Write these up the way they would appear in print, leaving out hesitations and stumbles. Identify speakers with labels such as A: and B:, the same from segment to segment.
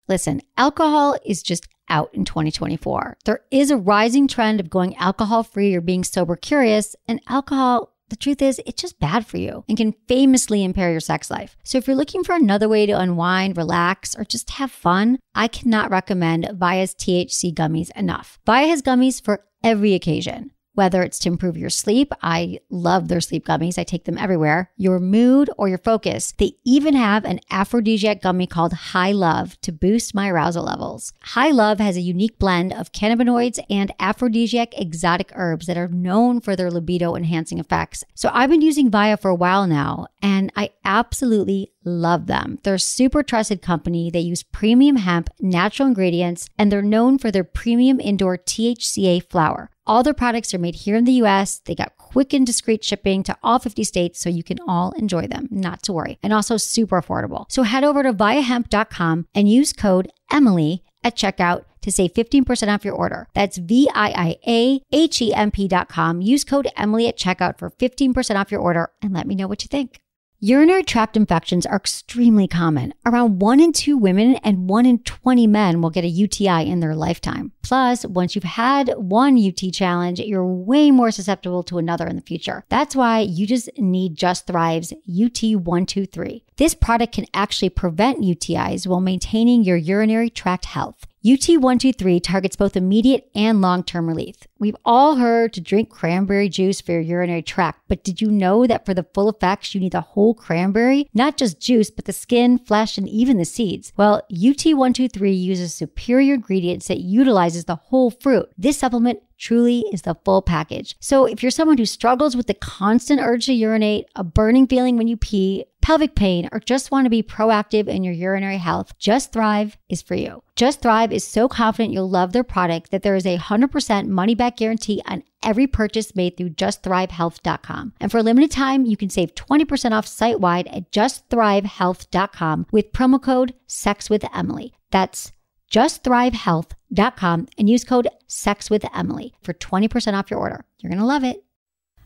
A: Listen, alcohol is just out in 2024. There is a rising trend of going alcohol-free or being sober curious, and alcohol, the truth is, it's just bad for you and can famously impair your sex life. So if you're looking for another way to unwind, relax, or just have fun, I cannot recommend Via's THC gummies enough. Via has gummies for every occasion. Whether it's to improve your sleep, I love their sleep gummies. I take them everywhere. Your mood or your focus. They even have an aphrodisiac gummy called High Love to boost my arousal levels. High Love has a unique blend of cannabinoids and aphrodisiac exotic herbs that are known for their libido enhancing effects. So I've been using Via for a while now, and I absolutely love them. They're a super trusted company. They use premium hemp, natural ingredients, and they're known for their premium indoor THCA flower. All their products are made here in the US. They got quick and discreet shipping to all 50 states, so you can all enjoy them, not to worry. And also super affordable. So head over to viahemp.com and use code Emily at checkout to save 15% off your order. That's VIAHEMP.com. Use code Emily at checkout for 15% off your order and let me know what you think. Urinary tract infections are extremely common. Around 1 in 2 women and 1 in 20 men will get a UTI in their lifetime. Plus, once you've had one UT challenge, you're way more susceptible to another in the future. That's why you just need Just Thrive's UT123. This product can actually prevent UTIs while maintaining your urinary tract health. UT123 targets both immediate and long-term relief. We've all heard to drink cranberry juice for your urinary tract, but did you know that for the full effects, you need the whole cranberry? Not just juice, but the skin, flesh, and even the seeds. Well, UT123 uses superior ingredients that utilizes the whole fruit. This supplement truly is the full package. So if you're someone who struggles with the constant urge to urinate, a burning feeling when you pee, pelvic pain, or just want to be proactive in your urinary health, Just Thrive is for you. Just Thrive is so confident you'll love their product that there is a 100% money-back guarantee on every purchase made through justthrivehealth.com. And for a limited time, you can save 20% off site-wide at justthrivehealth.com with promo code SEXWithEmily. That's justthrivehealth.com and use code SEXWithEmily for 20% off your order. You're going to love it.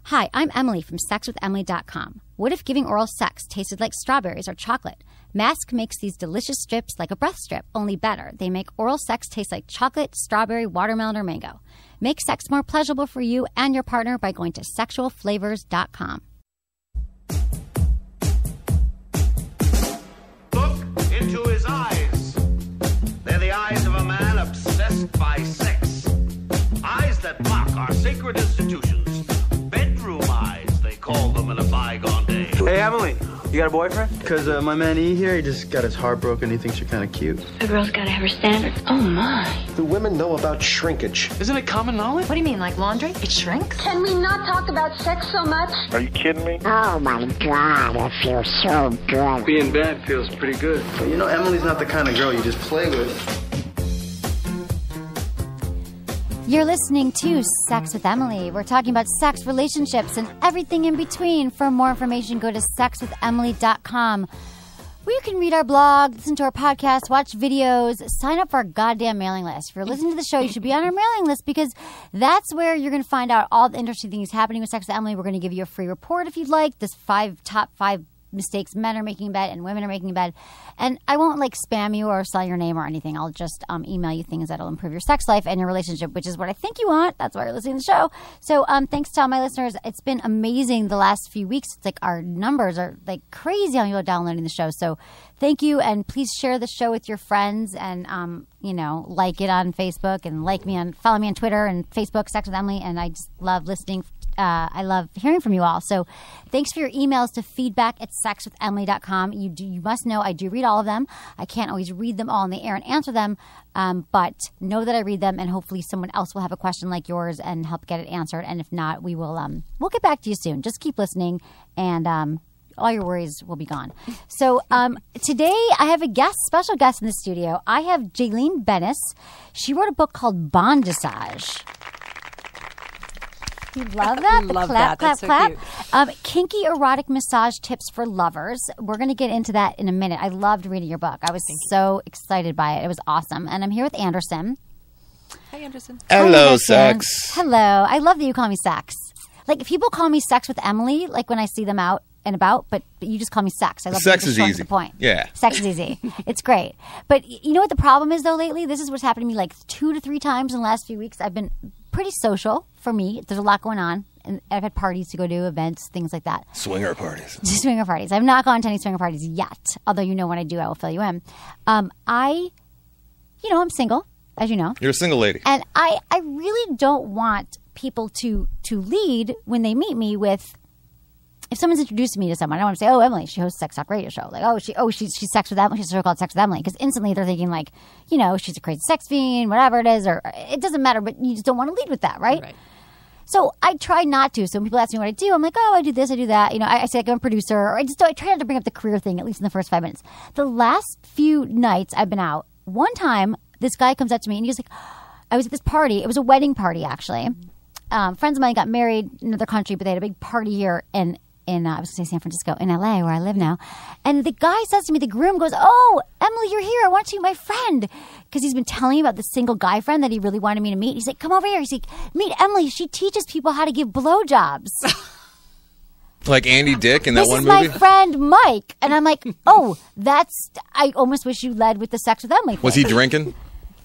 A: Hi, I'm Emily from SexWithEmily.com. What if giving oral sex tasted like strawberries or chocolate? Mask makes these delicious strips like a breath strip, only better. They make oral sex taste like chocolate, strawberry, watermelon, or mango. Make sex more pleasurable for you and your partner by going to sexualflavors.com.
B: Look into his eyes. They're the eyes of a man obsessed by sex. Eyes that mock our sacred institutions. Bedroom eyes, they call them in a bygone day.
C: Hey, Emily, you got a boyfriend? Because my man E here, he just got his heart broken. He thinks you're kind of cute.
D: A girl's got to have her standards. Oh, my.
E: Do women know about shrinkage?
C: Isn't it common knowledge?
D: What do you mean, like laundry? It shrinks?
F: Can we not talk about sex so much?
G: Are you kidding me?
H: Oh, my God, it feels so good.
C: Being bad feels pretty good. But you know, Emily's not the kind of girl you just play with.
A: You're listening to Sex with Emily. We're talking about sex, relationships, and everything in between. For more information, go to sexwithemily.com, where you can read our blog, listen to our podcast, watch videos, sign up for our goddamn mailing list. If you're listening to the show, you should be on our mailing list because that's where you're going to find out all the interesting things happening with Sex with Emily. We're going to give you a free report if you'd like. This top five mistakes men are making in bed and women are making in bed. And I won't like spam you or sell your name or anything. I'll just email you things that'll improve your sex life and your relationship, which is what I think you want. That's why you're listening to the show. So thanks to all my listeners. It's been amazing the last few weeks. It's like our numbers are like crazy on people downloading the show. So thank you. And please share the show with your friends and, like it on Facebook and follow me on Twitter and Facebook, Sex with Emily. And I just love listening. I love hearing from you all. So thanks for your emails to feedback@sexwithemily.com. You must know I do read all of them. I can't always read them all in the air and answer them, but know that I read them, and hopefully someone else will have a question like yours and help get it answered. And if not, we will we'll get back to you soon. Just keep listening, and all your worries will be gone. So today I have a special guest in the studio. I have Jaeleen Bennis. She wrote a book called Bondassage. You love that?
I: Love that. That's so cute.
A: Kinky erotic massage tips for lovers. We're going to get into that in a minute. I loved reading your book. I was so excited by it. It was awesome. And I'm here with Anderson.
I: Hi, Anderson.
G: Hello, Sex.
A: Hello. I love that you call me Sex. Like, if people call me Sex with Emily, like when I see them out and about, but you just call me Sex. I love
G: Sex
A: that
G: is
A: you're
G: easy.
A: the point.
G: Yeah.
A: Sex is easy. It's great. But you know what the problem is, though, lately? This is what's happened to me like 2 to 3 times in the last few weeks. I've been pretty social for me. There's a lot going on. And I've had parties to go to, events, things like that.
G: Swinger parties.
A: Swinger parties. I've not gone to any swinger parties yet. Although, when I do, I will fill you in. I'm single, as you know.
G: You're a single lady.
A: And I really don't want people to lead when they meet me with, if someone's introducing me to someone, I don't want to say, oh, Emily, she hosts a sex talk radio show. Like, she's sex with Emily. She's a show called Sex with Emily. Because instantly they're thinking like, she's a crazy sex fiend, whatever it is, or it doesn't matter, but you just don't want to lead with that, right? So I try not to. So when people ask me what I do, I'm like, oh, I do this, I do that. I say like I'm a producer, or I try not to bring up the career thing, at least in the first 5 minutes. The last few nights I've been out, one time this guy comes up to me and he's like, I was at this party. It was a wedding party, actually. Friends of mine got married in another country, but they had a big party here in I was going to say San Francisco, in LA, where I live now. And the guy says to me, the groom goes, oh, Emily, you're here. I want you to meet my friend. Because he's been telling me about the single guy friend that he really wanted me to meet. He's like, come over here. He's like, meet Emily. She teaches people how to give blowjobs.
G: Like Andy Dick in that one movie?
A: This is my friend Mike. And I'm like, oh, I almost wish you led with the Sex with Emily thing.
G: Was he drinking?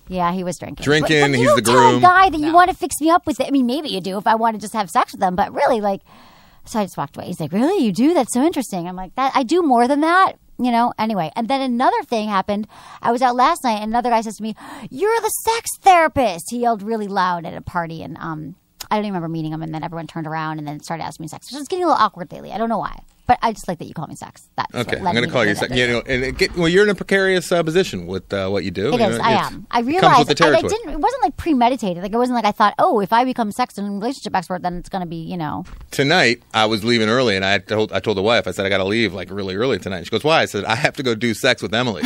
A: Yeah, he was drinking.
G: But
A: he's
G: the groom.
A: Tell a guy that you want to fix me up with it. I mean, maybe you do if I want to just have sex with them. But really, like... So I just walked away. He's like, really? You do? That's so interesting. I'm like, I do more than that, Anyway, and then another thing happened. I was out last night, and another guy says to me, you're the sex therapist. He yelled really loud at a party, and I don't even remember meeting him, and then everyone turned around and then started asking me sex. So it's getting a little awkward lately. I don't know why. But I just like that you call me Sex. That's
G: okay, I'm going to call you Sex. You're in a precarious position with what you do.
A: It is. I am. I realized.
G: Comes with the territory.
A: It wasn't like premeditated. Like it wasn't like I thought, oh, if I become sex and relationship expert, then it's going to be,
G: Tonight, I was leaving early, and I told the wife, I said, I got to leave like really early tonight. She goes, why? I said, I have to go do Sex with Emily.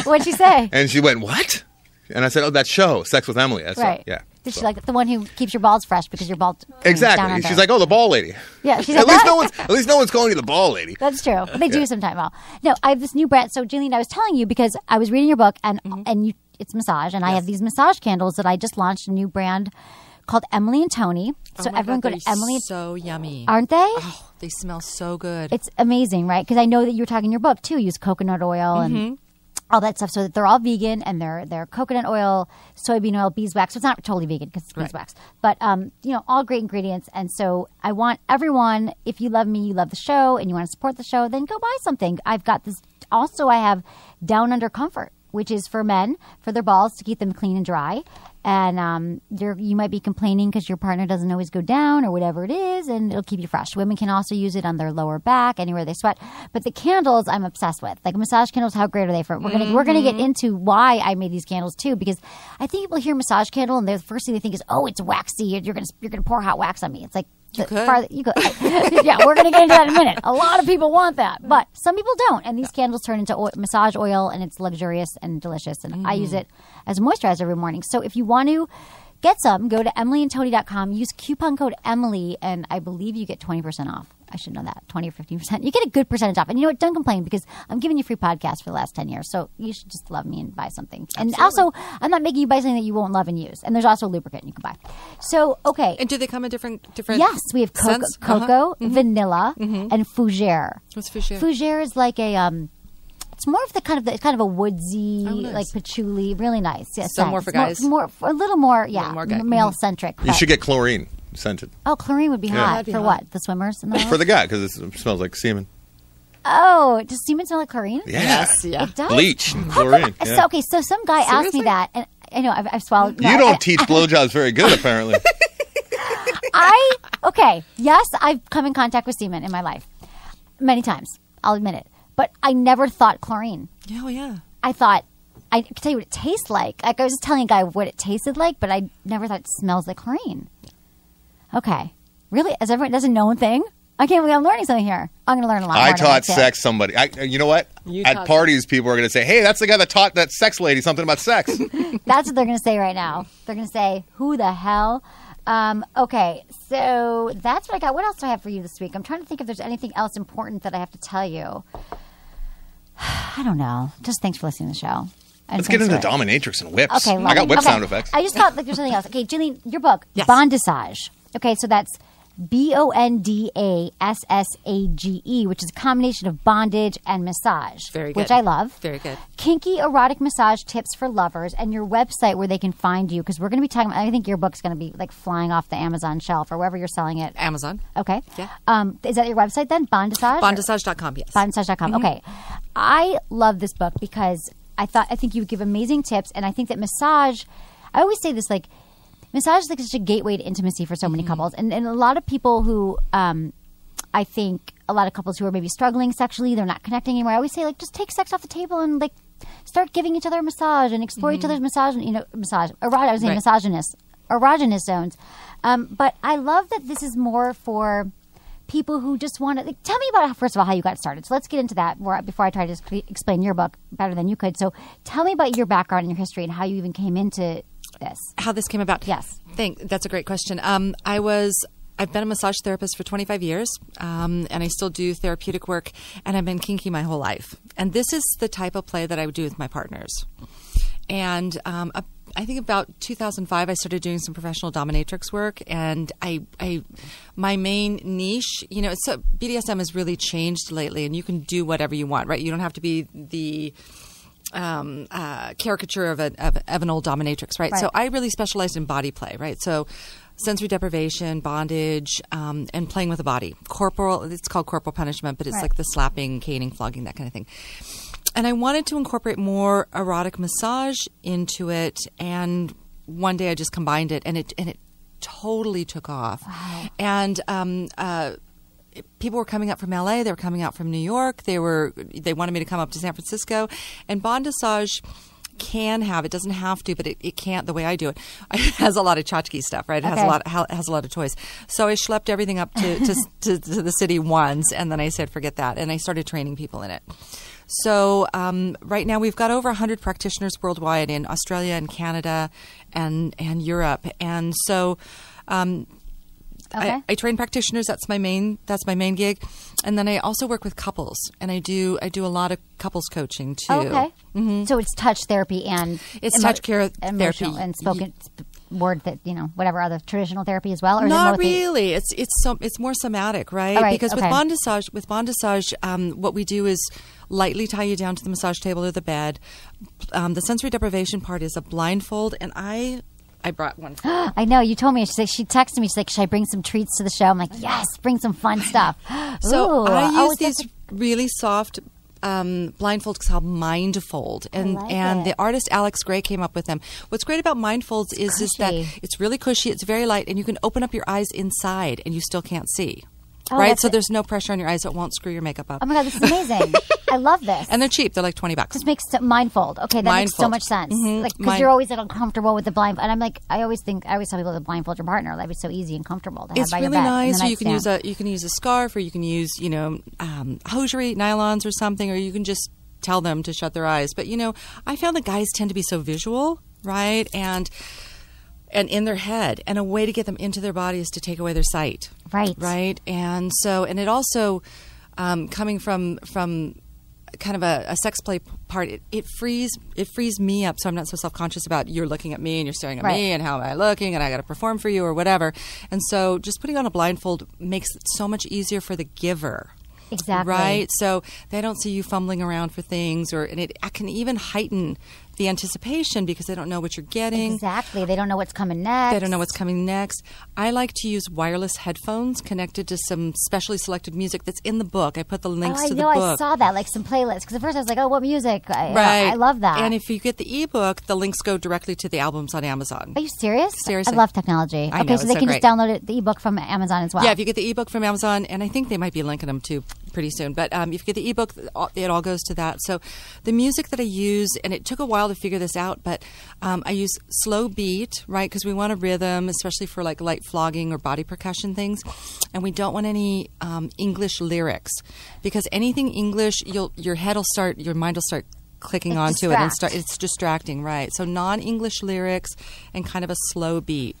A: What'd she say?
G: And she went, what? And I said, oh, that show, Sex with Emily. That's
A: right.
G: Yeah.
A: Is she like the one who keeps your balls fresh because your balls
G: exactly?
A: Down under.
G: She's like, oh, the ball lady.
A: Yeah, she's
G: at
A: like,
G: least no one's calling you the ball lady.
A: That's true. They do sometime. No, I have this new brand. So, Jaeleen, I was telling you because I was reading your book and it's massage, and I have these massage candles that I just launched a new brand called Emily and Tony. So everyone go to Emily.
I: So yummy,
A: aren't they?
I: Oh, they smell so good.
A: It's amazing, right? Because I know that you were talking in your book too. Use coconut oil and all that stuff, so that they're all vegan, and they're coconut oil, soybean oil, beeswax. So it's not totally vegan because it's beeswax, but all great ingredients. And so I want everyone, if you love me, you love the show, and you want to support the show, then go buy something. I've got this. Also, I have Down Under Comfort, which is for men, for their balls to keep them clean and dry. And you might be complaining because your partner doesn't always go down or whatever it is, and it'll keep you fresh. Women can also use it on their lower back, anywhere they sweat. But the candles, I'm obsessed with. Like massage candles, how great are they for? We're gonna get into why I made these candles too, because I think people hear massage candle and the first thing they think is, oh, it's waxy. You're gonna pour hot wax on me. It's like. You could. Yeah, we're going to get into that in a minute. A lot of people want that, but some people don't. And these candles turn into massage oil, and it's luxurious and delicious. And I use it as a moisturizer every morning. So if you want to get some, go to emilyandtony.com. Use coupon code Emily, and I believe you get 20% off. I should know that, 20 or 15%. You get a good percentage off. And you know what? Don't complain, because I'm giving you free podcasts for the last 10 years. So you should just love me and buy something. And also, I'm not making you buy something that you won't love and use. And there's also a lubricant you can buy. So, okay.
I: And do they come in different
A: Yes, we have cocoa, vanilla, and fougere.
I: What's fougere?
A: Fougere is like a it's more of the kind of a woodsy, like patchouli, really nice. Yeah,
I: so more for guys.
A: A little more male centric.
G: You should get chlorine scented.
A: Oh, chlorine would be hot for what? The swimmers?
G: For the guy, because it smells like semen.
A: Oh, does semen smell like chlorine?
G: Yeah.
I: Yes, yeah.
A: It does?
G: Bleach and chlorine.
A: Yeah. So some guy asked me that, and I know I've swallowed.
G: You don't teach blowjobs very good, apparently.
A: Yes, I've come in contact with semen in my life many times. I'll admit it, but I never thought chlorine.
I: Oh yeah.
A: I thought I could tell you what it tastes like. Like I was just telling a guy what it tasted like, but I never thought it smells like chlorine. Okay, really? As everyone does a known thing? I can't believe I'm learning something here. I'm going to learn a lot more.
G: I taught sex somebody. You know what? At parties, people are going to say, hey, that's the guy that taught that sex lady something about sex.
A: That's what they're going to say right now. They're going to say, who the hell? Okay, so that's what I got. What else do I have for you this week? I'm trying to think if there's anything else important that I have to tell you. I don't know. Just thanks for listening to the show.
G: Let's get into Dominatrix and whips.
A: Okay,
G: I got whip sound effects.
A: I just thought like there's something else. Okay, Jaeleen, your book,
I: yes.
A: Bondassage. Okay, so that's Bondassage, which is a combination of bondage and massage.
I: Very good.
A: Which I love.
I: Very good.
A: Kinky erotic massage tips for lovers, and your website where they can find you, because we're going to be talking about, I think your book's going to be like flying off the Amazon shelf or wherever you're selling it.
I: Amazon.
A: Okay.
I: Yeah.
A: Is that your website then? Bondassage?
I: Bondassage.com, yes.
A: Bondassage.com. Okay. I love this book because I think you would give amazing tips, and I think that massage, I always say this, like, massage is like such a gateway to intimacy for so many couples. And a lot of people who, I think, a lot of couples who are maybe struggling sexually, they're not connecting anymore. I always say, like, just take sex off the table and, like, start giving each other a massage and explore each other's massage, erogenous zones. But I love that this is more for people who just want to, like, tell me about, first of all, how you got started. So let's get into that before I try to explain your book better than you could. So tell me about your background and your history and how you even came into this.
I: How this came about?
A: Yes.
I: That's a great question. I've been a massage therapist for 25 years, and I still do therapeutic work, and I've been kinky my whole life. And this is the type of play that I would do with my partners. And I think about 2005, I started doing some professional dominatrix work, and my main niche, BDSM has really changed lately, and you can do whatever you want, right? You don't have to be the caricature of an old dominatrix, right? So I really specialized in body play, right? So sensory deprivation, bondage, and playing with the body. It's called corporal punishment, but it's like the slapping, caning, flogging, that kind of thing. And I wanted to incorporate more erotic massage into it, and one day I just combined it, and it totally took off. Wow. And people were coming up from LA, they were coming out from New York, they wanted me to come up to San Francisco, and Bondassage it doesn't have to, but it can't the way I do it. It has a lot of tchotchke stuff, right? It has a lot of toys. So I schlepped everything up to the city once, and then I said, forget that, and I started training people in it. So right now we've got over 100 practitioners worldwide in Australia and Canada and Europe, and so I train practitioners. That's my main gig, and then I also work with couples, and I do a lot of couples coaching too.
A: Okay, so it's touch therapy and
I: it's touch care therapy
A: and spoken word that whatever other traditional therapy as well. Or
I: not really. It's more somatic, right? Because with Bondassage, what we do is lightly tie you down to the massage table or the bed. The sensory deprivation part is a blindfold, and I brought one.
A: I know. You told me. She texted me. She's like, should I bring some treats to the show? I'm like, yes, bring some fun stuff.
I: So I use these really soft blindfolds called Mindfold. And the artist Alex Gray came up with them. What's great about Mindfolds is that it's really cushy, it's very light, and you can open up your eyes inside and you still can't see. Right? So there's no pressure on your eyes, so it won't screw your makeup up.
A: Oh my God, this is amazing. I love this.
I: And they're cheap. They're like $20.
A: This makes Mindfold. Okay, that makes so much sense. Because you're always uncomfortable with the blindfold. And I'm like, I always tell people to blindfold your partner. That'd be so easy and comfortable to have by your bed.
I: It's really nice. So you can use a scarf, or you can use hosiery, nylons or something, or you can just tell them to shut their eyes. But I found that guys tend to be so visual, right? And in their head, and a way to get them into their body is to take away their sight. Right. And so, and it also, coming from kind of a sex play part, it frees me up, so I'm not so self-conscious about you're looking at me and you're staring at me and how am I looking and I got to perform for you or whatever. And so just putting on a blindfold makes it so much easier for the giver.
A: Exactly.
I: Right? So they don't see you fumbling around for things, and it can even heighten the anticipation because they don't know what you're getting.
A: Exactly. They don't know what's coming next.
I: I like to use wireless headphones connected to some specially selected music that's in the book. I put the links to the book.
A: I saw that, like some playlists. Because at first I was like, oh, what music? I love that.
I: And if you get the ebook, the links go directly to the albums on Amazon.
A: Are you serious?
I: Seriously.
A: I love technology.
I: I know,
A: so they can just download the ebook from Amazon as well.
I: Yeah, if you get the ebook from Amazon, and I think they might be linking them too pretty soon. But if you get the ebook, it all goes to that. So the music that I use, and it took a while to figure this out, but I use slow beat, right? Because we want a rhythm, especially for like light flogging or body percussion things. And we don't want any English lyrics, because anything English, your mind will start clicking onto it, and it's distracting, right? So non-English lyrics and kind of a slow beat.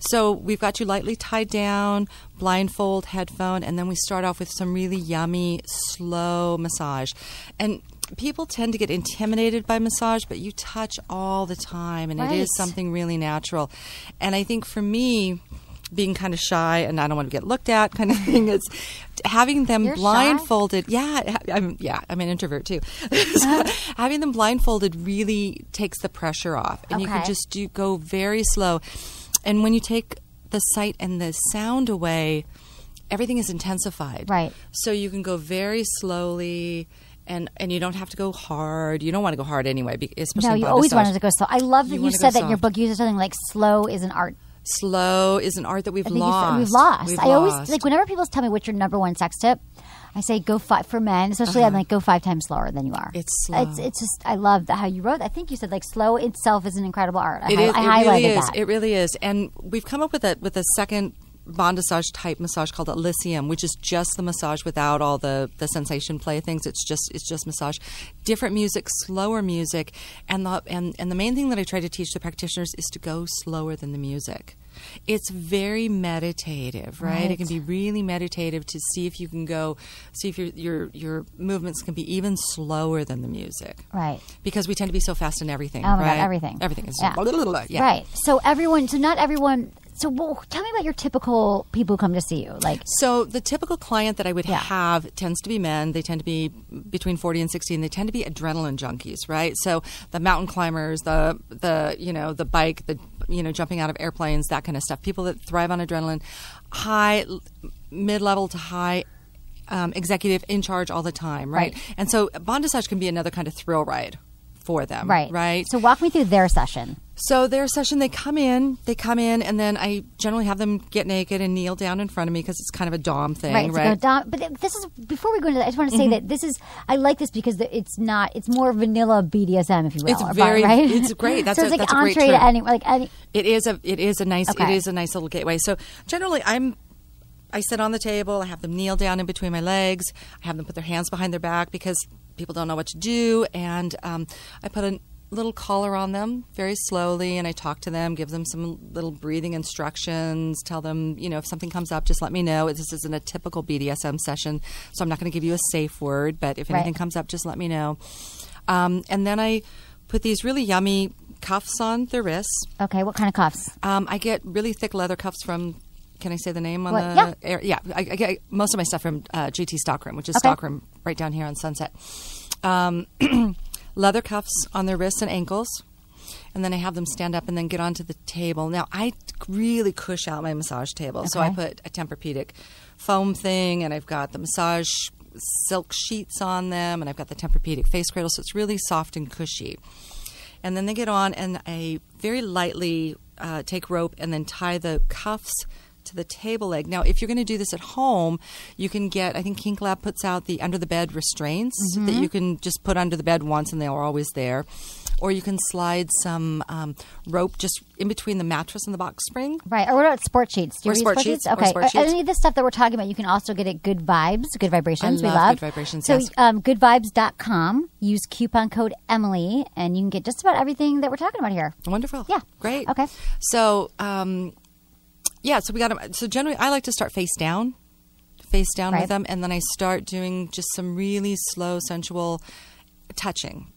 I: So we've got you lightly tied down, blindfold, headphone, and then we start off with some really yummy, slow massage. And people tend to get intimidated by massage, but you touch all the time, and it is something really natural. And I think for me, being kind of shy and I don't want to get looked at kind of thing. It's having them
A: You're
I: blindfolded. Shy? I'm an introvert too. So having them blindfolded really takes the pressure off, and you can just go very slow. And when you take the sight and the sound away, everything is intensified.
A: Right.
I: So you can go very slowly. And you don't have to go hard. You don't want to go hard anyway, especially in
A: you always
I: Bondassage.
A: wanted to go slow. I love that you said that in your book. You said something like slow is an art.
I: Slow is an art that we've
A: lost.
I: We've
A: always, like, whenever people tell me what's your number one sex tip, I say go 5 for men, especially I'm like, go 5 times slower than you are.
I: It's slow.
A: It's just, I love how you wrote. I think you said like slow itself is an incredible art. I
I: really
A: highlighted
I: is.
A: that.
I: It really is. And we've come up with a second Bondassage type massage called Elysium, which is just the massage without all the sensation play things. It's just massage, different music, slower music, and the main thing that I try to teach the practitioners is to go slower than the music. It's very meditative, right? It can be really meditative to see if you can see if your movements can be even slower than the music,
A: right?
I: Because we tend to be so fast in everything.
A: Oh my
I: right?
A: God, everything
I: is
A: right. So not everyone. So tell me about your typical people who come to see you.
I: So the typical client that I would have tends to be men. They tend to be between 40 and 60, and they tend to be adrenaline junkies, right? So the mountain climbers, the bike, jumping out of airplanes, that kind of stuff. People that thrive on adrenaline, high, mid-level to high, executive, in charge all the time, right? And so Bondassage can be another kind of thrill ride for them, right?
A: So walk me through their session.
I: So their session, they come in, and then I generally have them get naked and kneel down in front of me because it's kind of a dom thing, right?
A: But this is, before we go into that, I just want to say that this is, I like this because it's more vanilla BDSM, if you will.
I: It's it's great. That's
A: so it's
I: that's
A: entree
I: a great
A: to any.
I: It is a nice little gateway. So generally, I sit on the table. I have them kneel down in between my legs. I have them put their hands behind their back because people don't know what to do, and I put a little collar on them very slowly, and I talk to them, give them some little breathing instructions, tell them, if something comes up, just let me know. This isn't a typical BDSM session, so I'm not going to give you a safe word, but if anything comes up, just let me know. And then I put these really yummy cuffs on their wrists.
A: Okay, what kind of cuffs?
I: I get really thick leather cuffs from, can I say the name on I get most of my stuff from GT Stockroom, which is Stockroom right down here on Sunset. Leather cuffs on their wrists and ankles, and then I have them stand up and then get onto the table. Now, I really cush out my massage table, so I put a Tempur-Pedic foam thing, and I've got the massage silk sheets on them, and I've got the Tempur-Pedic face cradle, so it's really soft and cushy. And then they get on, and I very lightly take rope and then tie the cuffs to the table leg. Now, if you're going to do this at home, you can get, I think Kink Lab puts out the under the bed restraints that you can just put under the bed once and they're always there. Or you can slide some rope just in between the mattress and the box spring.
A: Right. Or what about sport sheets? Do you
I: use sport sheets?
A: Okay.
I: Sport sheets.
A: Any of this stuff that we're talking about, you can also get at Good Vibes, Good Vibrations.
I: I love Good Vibrations,
A: So
I: yes.
A: goodvibes.com. Use coupon code Emily, and you can get just about everything that we're talking about here.
I: Wonderful.
A: Yeah.
I: Great.
A: Okay.
I: So, so we got them. So generally, I like to start face down with them, and then I start doing just some really slow, sensual touching,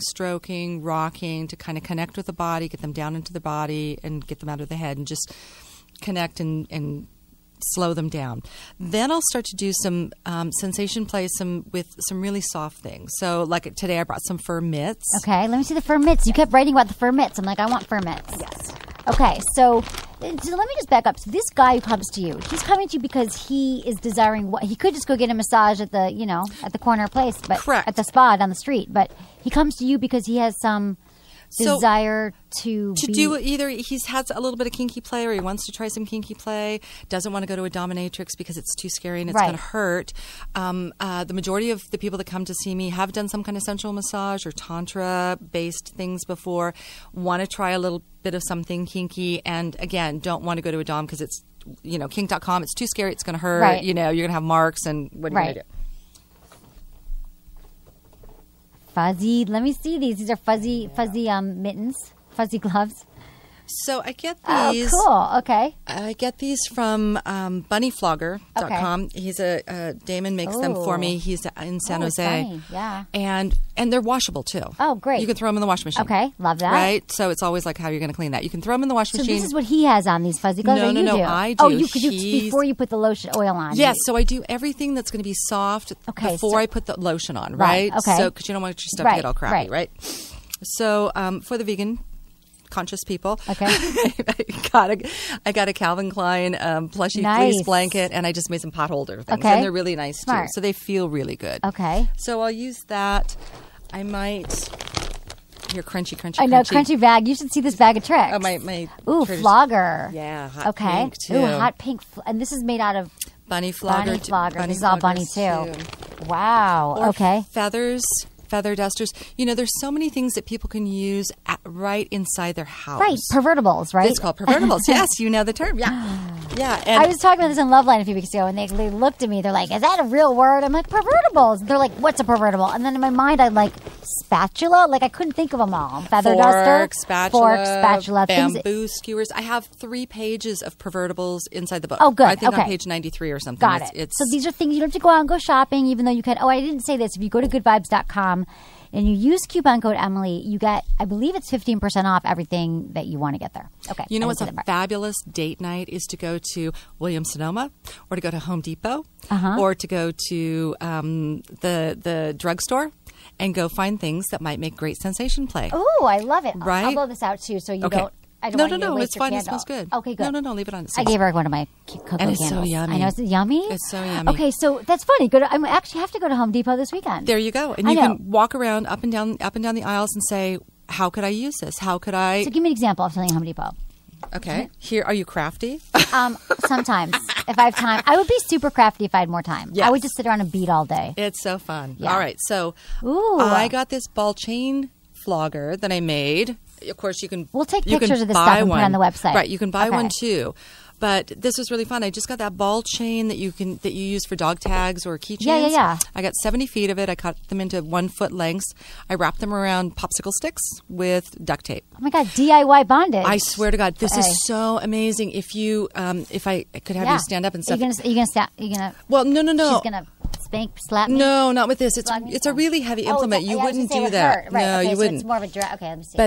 I: stroking, rocking to kind of connect with the body, get them down into the body, and get them out of the head, and just connect and slow them down. Then I'll start to do some sensation play, with some really soft things. So like today, I brought some fur mitts.
A: Okay, let me see the fur mitts. You kept writing about the fur mitts. I'm like, I want fur mitts.
I: Yes.
A: Okay, so let me just back up. So this guy who comes to you, he's coming to you because he is desiring what he could just go get a massage at the corner place, but
I: correct,
A: at the spa down the street. But he comes to you because he has some desire to
I: do either he's had a little bit of kinky play, or he wants to try some kinky play, doesn't want to go to a dominatrix because it's too scary and it's going to hurt. The majority of the people that come to see me have done some kind of sensual massage or tantra based things before, want to try a little bit of something kinky, and again, don't want to go to a dom because it's kink.com, it's too scary, it's going to hurt, you're going to have marks, and what are you going to do?
A: Fuzzy. Let me see these. These are fuzzy mittens, fuzzy gloves.
I: So I get these.
A: Oh, cool. Okay.
I: I get these from bunnyflogger.com.
A: Okay.
I: He's Damon makes them for me. He's in San Jose.
A: Funny. Yeah.
I: And they're washable too.
A: Oh, great.
I: You can throw them in the washing machine.
A: Okay. Love that.
I: Right? So it's always like how you're going to clean that. You can throw them in the washing machine.
A: So this is what he has on, these fuzzy gloves?
I: No,
A: do?
I: I do.
A: Oh, because before you put the lotion oil on.
I: Yes. So I do everything that's going to be soft before I put the lotion on, right?
A: Okay.
I: So because you don't want your stuff to get all crappy, right? So for the vegan conscious people,
A: okay,
I: I got a Calvin Klein plushy fleece blanket, and I just made some pot holder things, and they're really nice too. So they feel really good.
A: Okay.
I: So I'll use that. I might. Your crunchy.
A: I know, crunchy bag. You should see this bag of tricks.
I: Oh, my.
A: Ooh, flogger.
I: Yeah, hot pink too.
A: Ooh, hot pink. And this is made out of
I: bunny flogger.
A: This is all bunny too. Wow.
I: Or
A: okay.
I: Feathers. Feather dusters. You know, there's so many things that people can use right inside their house.
A: Right, pervertibles, right?
I: It's called pervertibles. Yes, you know the term. Yeah. Yeah. And
A: I was talking about this in Loveline a few weeks ago, and they looked at me. They're like, is that a real word? I'm like, pervertibles. They're like, what's a pervertible? And then in my mind, I'm like, spatula? Like, I couldn't think of them all. Feather duster. Spatula.
I: Bamboo skewers. I have 3 pages of pervertibles inside the book.
A: Oh, good.
I: I think on page 93 or something.
A: Got it. So these are things you don't have to go out and go shopping, even though you can. Oh, I didn't say this. If you go to goodvibes.com, and you use coupon code Emily, you get, I believe it's 15% off everything that you want to get there. Okay.
I: You know what's a fabulous date night is to go to Williams-Sonoma, or to go to Home Depot, or to go to the drugstore and go find things that might make great sensation play.
A: Oh, I love it.
I: Right?
A: I'll blow this out too, so you don't. I don't want you to waste
I: it's
A: your
I: fine.
A: candle.
I: It smells good.
A: Okay, good.
I: No, leave it on.
A: I gave her one of my cocoa
I: and it's
A: candles.
I: So yummy.
A: I know, it's yummy.
I: It's so yummy.
A: Okay, so that's funny. I actually have to go to Home Depot this weekend.
I: There you go, and you can walk around up and down the aisles and say, "How could I use this? How could I?"
A: So give me an example of something at Home Depot.
I: Okay, here, are you crafty?
A: Sometimes, if I have time. I would be super crafty if I had more time.
I: Yes.
A: I would just sit around and beat all day.
I: It's so fun.
A: Yeah.
I: All right, so I got this ball chain flogger that I made. Of course,
A: We'll take pictures of this stuff and put it on the website.
I: Right, you can buy one too. But this was really fun. I just got that ball chain that you use for dog tags or keychains.
A: Yeah.
I: I got 70 feet of it. I cut them into 1 foot lengths. I wrapped them around popsicle sticks with duct tape.
A: Oh my God, DIY bondage!
I: I swear to God, this is so amazing. If I could have you stand up and stuff.
A: Are you gonna stand?
I: Well, no.
A: She's gonna slap me?
I: No, not with this. It's a really heavy implement. You wouldn't do that.
A: Right.
I: No,
A: okay,
I: you
A: so
I: wouldn't.
A: It's more of a okay, let me see.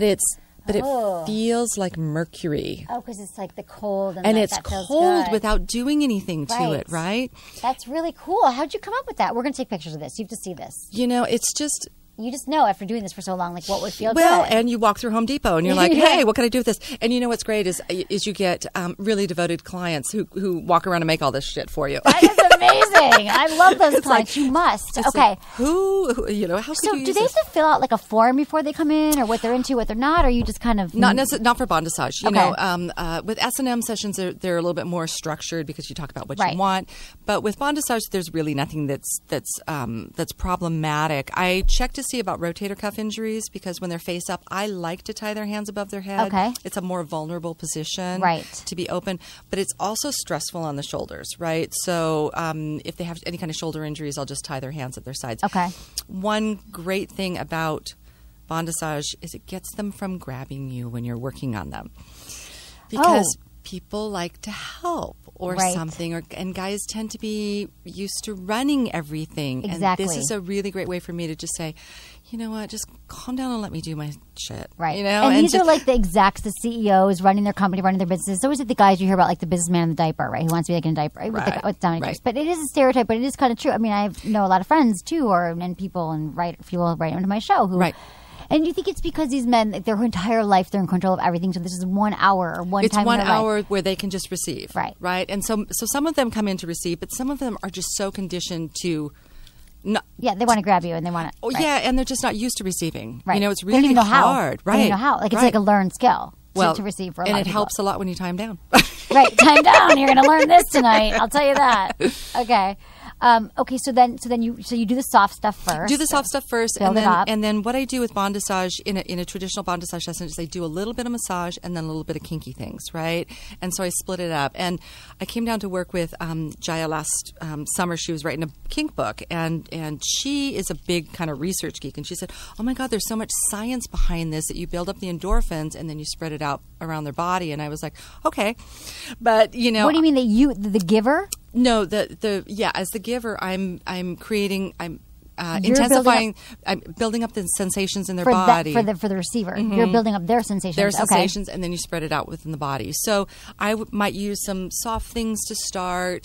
I: But it feels like mercury.
A: Oh, because it's like the cold.
I: And
A: that
I: it's
A: feels
I: cold
A: good.
I: without doing anything to it, right?
A: That's really cool. How'd you come up with that? We're going to take pictures of this. You have to see this.
I: You know, it's just...
A: You just know after doing this for so long, like what would feel
I: well,
A: good.
I: And you walk through Home Depot and you're like, hey, what can I do with this? And you know what's great is you get really devoted clients who walk around and make all this shit for you.
A: That is amazing. I love those clients. You must. Okay.
I: Like, who, you know, how could you use
A: do they have to fill out like a form before they come in, or what they're into, what they're not, or you just kind of...
I: Not for Bondassage. You know, with S&M sessions, they're a little bit more structured because you talk about what you want. But with Bondassage, there's really nothing that's problematic. I check to see about rotator cuff injuries because when they're face up, I like to tie their hands above their head.
A: Okay.
I: It's a more vulnerable position to be open, but it's also stressful on the shoulders, right? So if they have any kind of shoulder injuries, I'll just tie their hands at their sides.
A: Okay.
I: One great thing about Bondassage is it gets them from grabbing you when you're working on them. Because people like to help or something, and guys tend to be used to running everything.
A: Exactly.
I: And this is a really great way for me to just say, you know what, just calm down and let me do my shit.
A: Right.
I: You know?
A: And these are like the execs, the CEOs running their company, running their business. It's always like the guys you hear about, like the businessman in the diaper, right? Who wants to be like in a diaper, right? With Dominatrix. But it is a stereotype, but it is kind of true. I mean, I know a lot of friends too, and people write into my show who...
I: Right.
A: And you think it's because these men, their entire life, they're in control of everything. So this is 1 hour or one time.
I: It's 1 hour where they can just receive.
A: Right.
I: Right. And so some of them come in to receive, but some of them are just so conditioned to...
A: they want to grab you and they want to...
I: Oh, yeah, and they're just not used to receiving.
A: Right.
I: You know, it's really hard.
A: They don't even know how.
I: Right.
A: They don't even know how. Like, it's like a learned skill to receive for a lot of
I: And it
A: people.
I: helps a lot when you time down.
A: Right. Time down. You're going to learn this tonight. I'll tell you that. Okay. Okay, so you do the soft stuff first.
I: Do the soft stuff first,
A: Build it up.
I: and then what I do with Bondassage in a traditional Bondassage session is I do a little bit of massage and then a little bit of kinky things, right? And so I split it up. And I came down to work with Jaya last summer. She was writing a kink book, and she is a big kind of research geek. And she said, "Oh my God, there's so much science behind this that you build up the endorphins and then you spread it out around their body." And I was like, "Okay," but you know,
A: what do you mean that the giver?
I: No, as the giver, I'm intensifying. I'm building up the sensations in their body
A: for the receiver. Mm-hmm. You're building up their sensations.
I: Their sensations, and then you spread it out within the body. So I might use some soft things to start.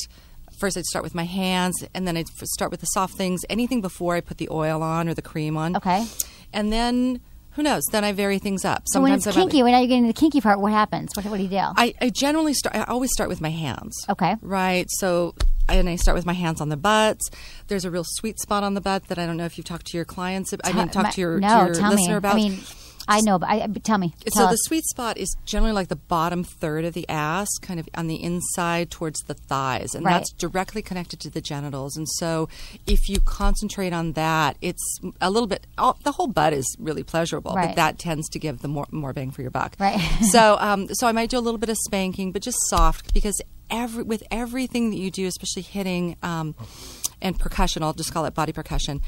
I: First, I'd start with my hands, and then I'd start with the soft things. Anything before I put the oil on or the cream on.
A: Okay, and
I: then. Who knows? Then I vary things up.
A: So when it's kinky, when now you're getting to the kinky part, what happens? What do you do?
I: I generally start. I always start with my hands.
A: Okay.
I: Right. So, and I start with my hands on the butts. There's a real sweet spot on the butt that I don't know if you've talked to your clients. Talk to your listener about.
A: I know, but tell me.
I: So the sweet spot is generally like the bottom third of the ass, kind of on the inside towards the thighs, and that's directly connected to the genitals. And so if you concentrate on that, it's a little bit. The whole butt is really pleasurable, but that tends to give the more bang for your buck.
A: Right.
I: So I might do a little bit of spanking, but just soft, because with everything that you do, especially hitting and percussion, I'll just call it body percussion.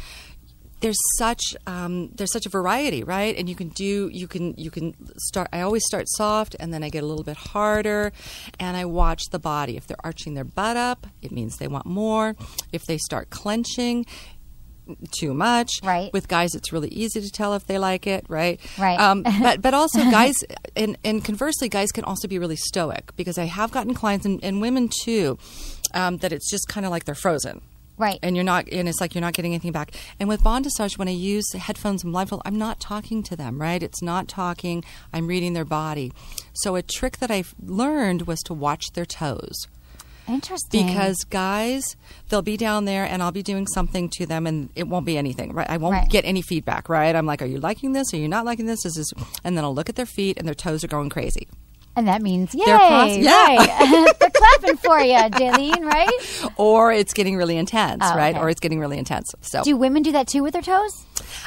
I: There's such a variety, right? And you can start. I always start soft, and then I get a little bit harder, and I watch the body. If they're arching their butt up, it means they want more. If they start clenching too much,
A: right? With
I: guys, it's really easy to tell if they like it, right?
A: Right.
I: But also guys, and conversely, guys can also be really stoic, because I have gotten clients and women too, that it's just kind of like they're frozen.
A: Right.
I: And it's like you're not getting anything back. And with Bondassage, when I use headphones and blindfold, I'm not talking to them, right? It's not talking. I'm reading their body. So a trick that I've learned was to watch their toes.
A: Interesting.
I: Because guys, they'll be down there and I'll be doing something to them and it won't be anything, right? I won't get any feedback, right? I'm like, are you liking this? Are you not liking this? And then I'll look at their feet and their toes are going crazy.
A: And that means, yay, right. They're clapping for you, Jaeleen, right?
I: Or it's getting really intense, right?
A: Okay.
I: Or it's getting really intense. So,
A: do women do that too with their toes?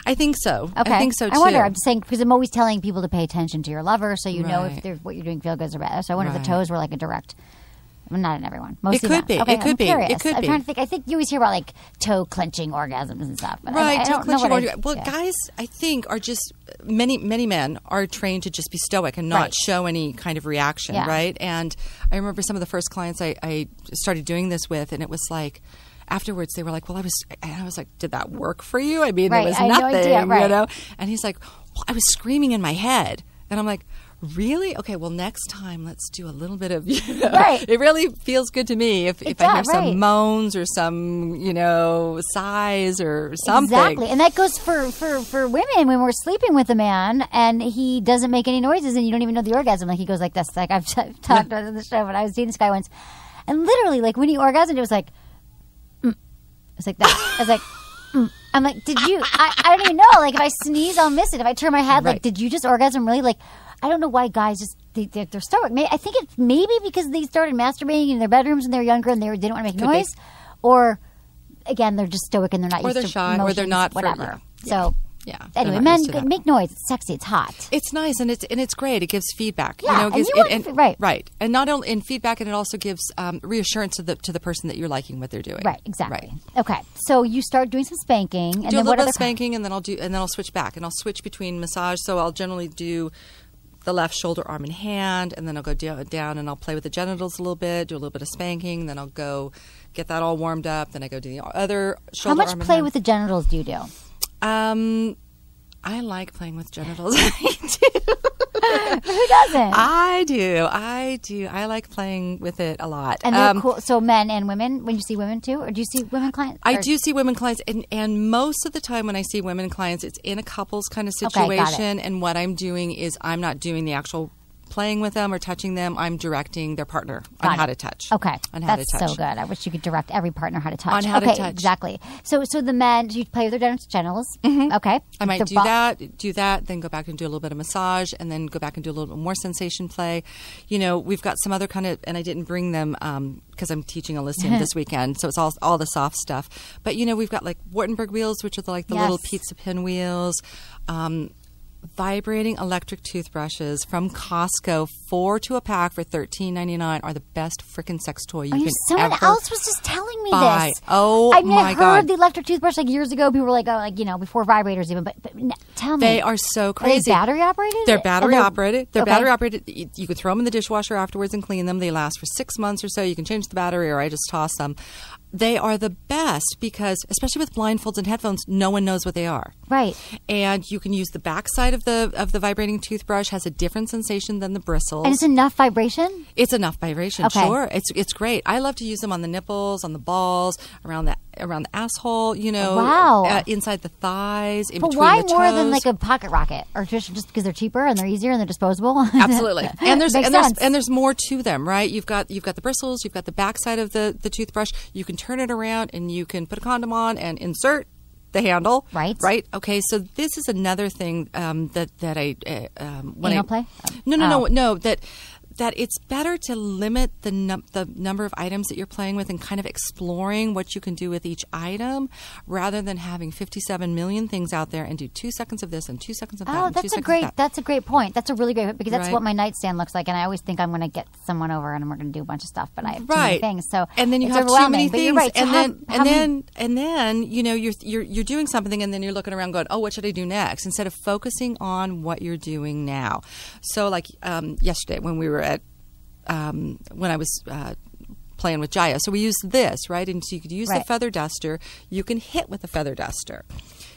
I: I think so.
A: Okay.
I: I think so too.
A: I wonder. I'm just saying, because I'm always telling people to pay attention to your lover, so you know if what you're doing feels good or bad. So I wonder if the toes were like a direct. Well, not in everyone. Mostly
I: it could be.
A: Okay,
I: it could be.
A: Curious.
I: It could be.
A: I'm trying to think. I think you always hear about like toe clenching orgasms and stuff. But
I: right.
A: Toe clenching
I: orgasms. Well, guys, I think are just many men are trained to just be stoic and not show any kind of reaction, right? And I remember some of the first clients I started doing this with, and it was like. Afterwards, they were like, "Well, I was like, did that work for you? I mean, there was nothing,
A: no idea,
I: you know." And he's like, "Well, I was screaming in my head," and I'm like, "Really? Okay, well, next time let's do a little bit of." It really feels good to me if I hear some moans or some sighs or something.
A: Exactly, and that goes for women when we're sleeping with a man and he doesn't make any noises and you don't even know the orgasm. Like he goes like this. Like I've talked about it on the show, but I was dating this guy once, and literally, like when he orgasmed, it was like. It's like that. I was like, I'm like, did you? I don't even know. Like, if I sneeze, I'll miss it. If I turn my head, like, did you just orgasm? Really? Like, I don't know why guys just they're stoic. I think it's maybe because they started masturbating in their bedrooms when they were younger and they didn't want to make noise, or again, they're just stoic and they're not.
I: Or
A: used
I: they're
A: to
I: shy,
A: emotions,
I: or they're not.
A: Whatever. So.
I: Yeah.
A: Anyway, men make noise. It's sexy. It's hot.
I: It's nice and it's great. It gives feedback.
A: Yeah,
I: right. And not only in feedback, and it also gives reassurance to the person that you're liking what they're doing.
A: Right. Exactly. Right. Okay. So you start doing some spanking, and
I: do
A: then
I: a little bit of spanking, and then I'll switch back, and I'll switch between massage. So I'll generally do the left shoulder, arm, and hand, and then I'll go down and I'll play with the genitals a little bit, do a little bit of spanking, then I'll go get that all warmed up, then I go do the other shoulder.
A: How much play with the genitals do you do?
I: I like playing with genitals. I do.
A: Who doesn't?
I: I do. I like playing with it a lot.
A: And they're cool. So men and women, when you see women too? Or do you see women clients?
I: I do see women clients. And most of the time when I see women clients, it's in a couples kind of situation.
A: Okay, got it.
I: And what I'm doing is I'm not doing the actual playing with them or touching them, I'm directing their partner on how to touch.
A: Okay.
I: On how
A: That's
I: to touch.
A: so good. I wish you could direct every partner how to touch.
I: On how to touch.
A: Exactly. So the men, you play with their genitals. Mm-hmm. Okay.
I: I might do that, then go back and do a little bit of massage, and then go back and do a little bit more sensation play. You know, we've got some other kind of, and I didn't bring them because I'm teaching Elysium this weekend, so it's all the soft stuff. But, you know, we've got like Wartenberg wheels, which are the little pizza pin wheels. Vibrating electric toothbrushes from Costco, 4 to a pack for $13.99 are the best freaking sex toy you can
A: someone
I: ever
A: else was just telling me
I: buy.
A: this.
I: Oh,
A: I mean,
I: my
A: I
I: God.
A: heard the electric toothbrush like years ago. People were like, before vibrators even. But tell me.
I: They are so crazy.
A: Are they battery operated?
I: They're battery operated. They're
A: okay.
I: battery operated. You could throw them in the dishwasher afterwards and clean them. They last for 6 months or so. You can change the battery, or I just toss them. They are the best because, especially with blindfolds and headphones, no one knows what they are.
A: Right.
I: And you can use the backside of the vibrating toothbrush. Has a different sensation than the bristles.
A: And it's enough vibration?
I: It's enough vibration.
A: Okay.
I: Sure. It's great. I love to use them on the nipples, on the balls, around the asshole. You know,
A: wow.
I: Inside the thighs, in
A: but
I: between
A: why
I: the toes.
A: more than like a pocket rocket, or just because they're cheaper and they're easier and they're disposable?
I: Absolutely. And there's more to them, right? You've got the bristles, you've got the backside of the toothbrush. You can turn it around and you can put a condom on and insert the handle.
A: Right.
I: Okay. So this is another thing that I
A: Anal play?
I: No. That it's better to limit the number of items that you're playing with and kind of exploring what you can do with each item, rather than having 57 million things out there and do 2 seconds of this and 2 seconds of that.
A: Oh,
I: and 2
A: that's
I: seconds of that.
A: That's a great point. That's a really great point, because that's
I: Right.
A: what my nightstand looks like, and I always think I'm going to get someone over and we're going to do a bunch of stuff, but I have too many things. So
I: and then you
A: it's
I: have too
A: overwhelming.
I: many
A: But you're
I: things,
A: right. So
I: and then you know you're doing something, and then you're looking around going, oh, what should I do next? Instead of focusing on what you're doing now. So like yesterday when we were at when I was playing with Jaya. So we used this, right? And so you could use the feather duster. You can hit with a feather duster.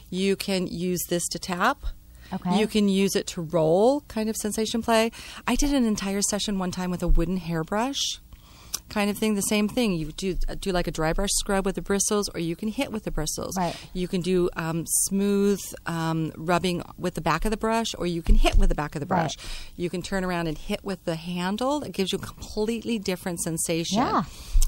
I: You can use this to tap.
A: Okay.
I: You can use it to roll, kind of sensation play. I did an entire session one time with a wooden hairbrush kind of thing. The same thing. You do like a dry brush scrub with the bristles, or you can hit with the bristles.
A: Right.
I: You can do smooth rubbing with the back of the brush, or you can hit with the back of the brush.
A: Right.
I: You can turn around and hit with the handle. It gives you a completely different sensation.
A: Yeah.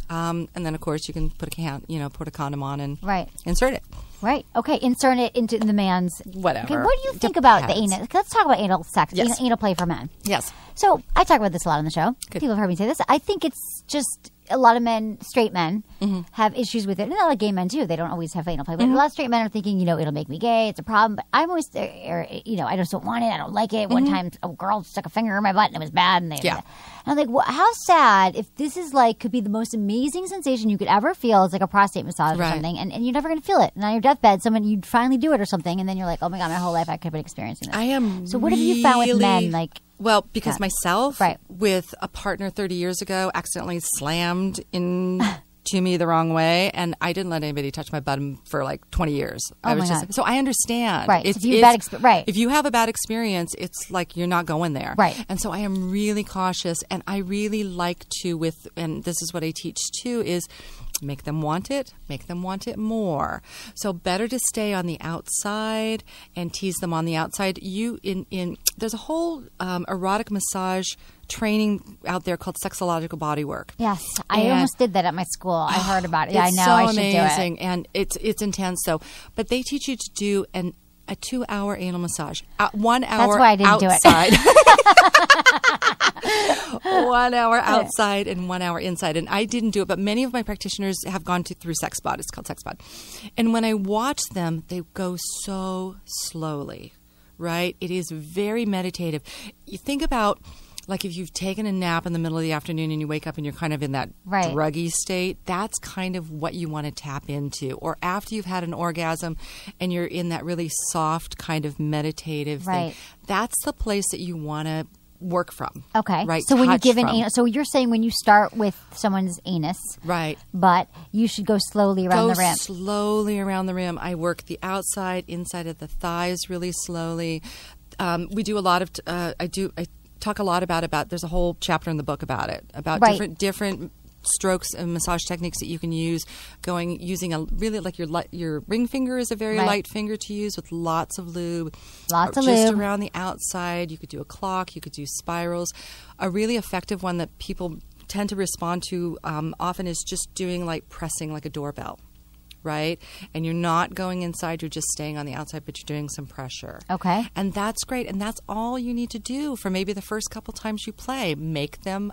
I: And then, of course, you can put a condom on and insert it.
A: Right. Okay. Insert it into the man's
I: whatever.
A: Okay. What do you think about the anal? Let's talk about anal sex.
I: Yes.
A: Anal play for men.
I: Yes.
A: So I talk about this a lot on the show.
I: Good.
A: People have heard me say this. I think it's just a lot of men, straight men, have issues with it. And a lot of gay men too. They don't always have anal play, but a lot of straight men are thinking, it'll make me gay. It's a problem. But I'm always, I just don't want it. I don't like it. One time, a girl stuck a finger in my butt and it was bad. And and I'm like, well, how sad if this is could be the most amazing sensation you could ever feel. It's like a prostate massage or something, and you're never going to feel it. And on your deathbed, you'd finally do it or something, and then you're like, oh my God, my whole life I could have been experiencing this. So what have you found with men
I: Well, because myself, with a partner 30 years ago, accidentally slammed into me the wrong way, and I didn't let anybody touch my bottom for 20 years. So I understand.
A: Right.
I: If you have a bad experience, it's like you're not going there.
A: Right.
I: And so I am really cautious, and I really like to, and this is what I teach too, is make them want it more. So better to stay on the outside and tease them on the outside. There's a whole erotic massage training out there called sexological bodywork.
A: Yes, I almost did that at my school. I heard about it. Yeah, I know.
I: So
A: I should
I: amazing,
A: do it.
I: and it's intense. So, but they teach you to do a 2-hour anal massage. 1 hour.
A: That's why I didn't
I: outside. Do it. 1 hour outside and 1 hour inside. And I didn't do it, but many of my practitioners have gone through SexBot. It's called SexBot. And when I watch them, they go so slowly, right? It is very meditative. You think about, if you've taken a nap in the middle of the afternoon and you wake up and you're kind of in that druggy state, that's kind of what you want to tap into. Or after you've had an orgasm and you're in that really soft kind of meditative thing, that's the place that you want to work from.
A: Okay.
I: Right.
A: So when you give an anal, so you're saying when you start with someone's anus,
I: right? But
A: you should go slowly around the rim.
I: Slowly around the rim. I work the outside, inside of the thighs really slowly. We do a lot of. I talk a lot about. There's a whole chapter in the book about it. About different strokes and massage techniques that you can use. Using a really like your ring finger is a very light finger to use with lots of lube. Just around the outside. You could do a clock. You could do spirals. A really effective one that people tend to respond to often is just doing like pressing like a doorbell. Right? And you're not going inside, you're just staying on the outside, but you're doing some pressure.
A: Okay.
I: And that's great. And that's all you need to do for maybe the first couple times you play. Make them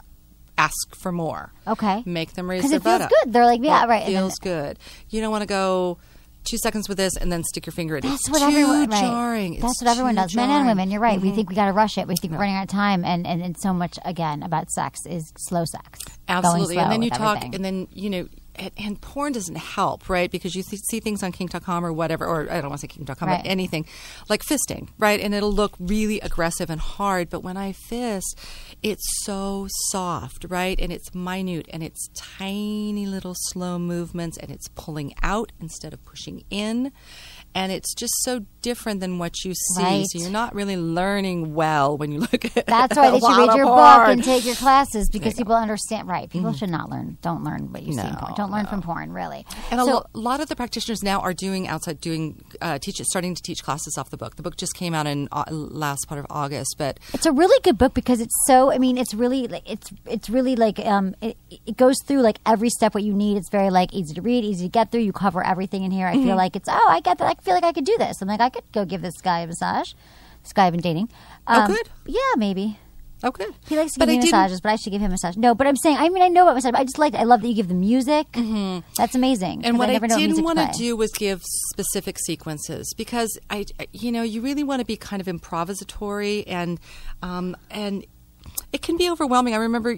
I: ask for more.
A: Okay.
I: Make them raise their butt up.
A: Because it feels good. They're like, yeah, right.
I: It feels good. You don't want to go 2 seconds with this and then stick your finger in it.
A: That's what everyone,
I: jarring.
A: That's what everyone does. Men and women, you're right.
I: Mm-hmm.
A: We think we got to rush it. We think we're running out of time. And so much, again, about sex is slow sex.
I: Absolutely. And then you talk,
A: everything.
I: and then, you know, and porn doesn't help, right? Because you see things on kink.com or whatever, or I don't want to say kink.com, but anything, like fisting, right? And it'll look really aggressive and hard, but when I fist, it's so soft, right? And it's minute, and it's tiny little slow movements, and it's pulling out instead of pushing in. And it's just so different than what you see.
A: Right.
I: So you're not really learning well when you look at it.
A: That's why they should read your book and take your classes because people understand. Right. People should not learn. Don't learn what you see in porn. Don't learn from porn, really.
I: And a lot of the practitioners now are starting to teach classes off the book. The book just came out in last part of August, but
A: it's a really good book because it's so. I mean, it's really like it goes through like every step what you need. It's very like easy to read, easy to get through. You cover everything in here. I feel like it's I get that. I feel like I could do this. I'm like, I could go give this guy a massage. This guy I've been dating.
I: Good.
A: Yeah, maybe.
I: Okay.
A: He likes to give me massages, but I should give him a massage. No, but I'm saying, I mean, I know about massage. But I love that you give the music. Mm-hmm. That's amazing.
I: And what I didn't want to do was give specific sequences because you really want to be kind of improvisatory and it can be overwhelming. I remember,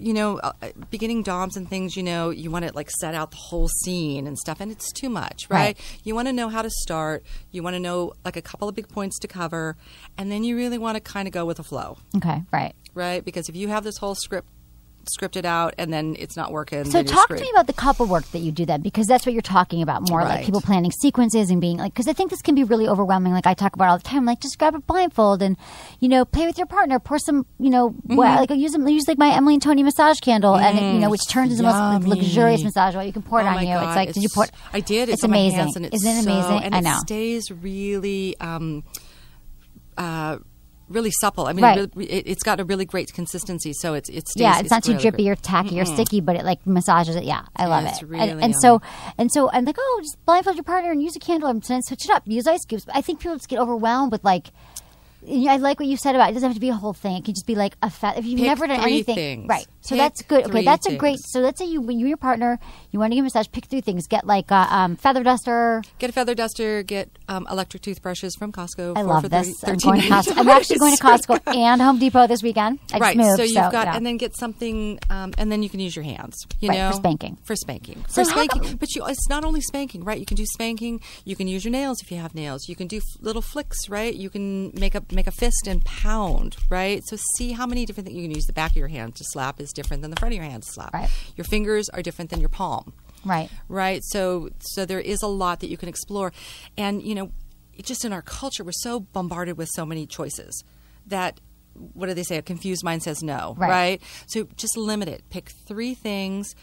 I: beginning DOMs and things, you want to like set out the whole scene and stuff, and it's too much, right? You want to know how to start. You want to know like a couple of big points to cover, and then you really want to kind of go with the flow.
A: Okay, right.
I: Right? Because if you have this whole scripted out and then it's not working.
A: So talk to me about the couple work that you do then, because that's what you're talking about more, like people planning sequences and being like, because I think this can be really overwhelming. Like I talk about all the time, like just grab a blindfold and play with your partner, pour some, like I use like my Emily and Tony massage candle, and it, which turns into the most luxurious massage oil. You can pour it on you.
I: God.
A: It's like, did you pour?
I: I did.
A: It's amazing.
I: Isn't
A: it amazing?
I: And
A: I know.
I: It stays really. Really supple. I mean, it's got a really great consistency, so it stays.
A: Yeah, it's not too
I: really
A: drippy
I: great.
A: or tacky or sticky, but it like massages it. Yeah, I love it.
I: Really
A: and so I'm like, just blindfold your partner and use a candle and then switch it up. Use ice cubes. But I think people just get overwhelmed with like. I like what you said about it. It doesn't have to be a whole thing. It can just be like if you've never done anything,
I: things.
A: right? So that's good. Okay, that's a great. So let's say you and your partner, you want to give a massage. Pick 3 things. Get like a feather duster.
I: Get a feather duster. Get electric toothbrushes from Costco.
A: I love this. I'm going to Costco. I'm actually going to Costco and Home Depot this weekend. I just moved,
I: so you've got, and then get something, and then you can use your hands. You know,
A: for spanking.
I: So but it's not only spanking, right? You can do spanking. You can use your nails if you have nails. You can do little flicks, right? You can make a fist and pound, right? So see how many different things you can use. The back of your hand to slap is different than the front of your hand to slap.
A: Right.
I: Your fingers are different than your palm.
A: Right.
I: Right. So there is a lot that you can explore, and just in our culture, we're so bombarded with so many choices that. What do they say? A confused mind says no, right? So just limit it. Pick 3 things.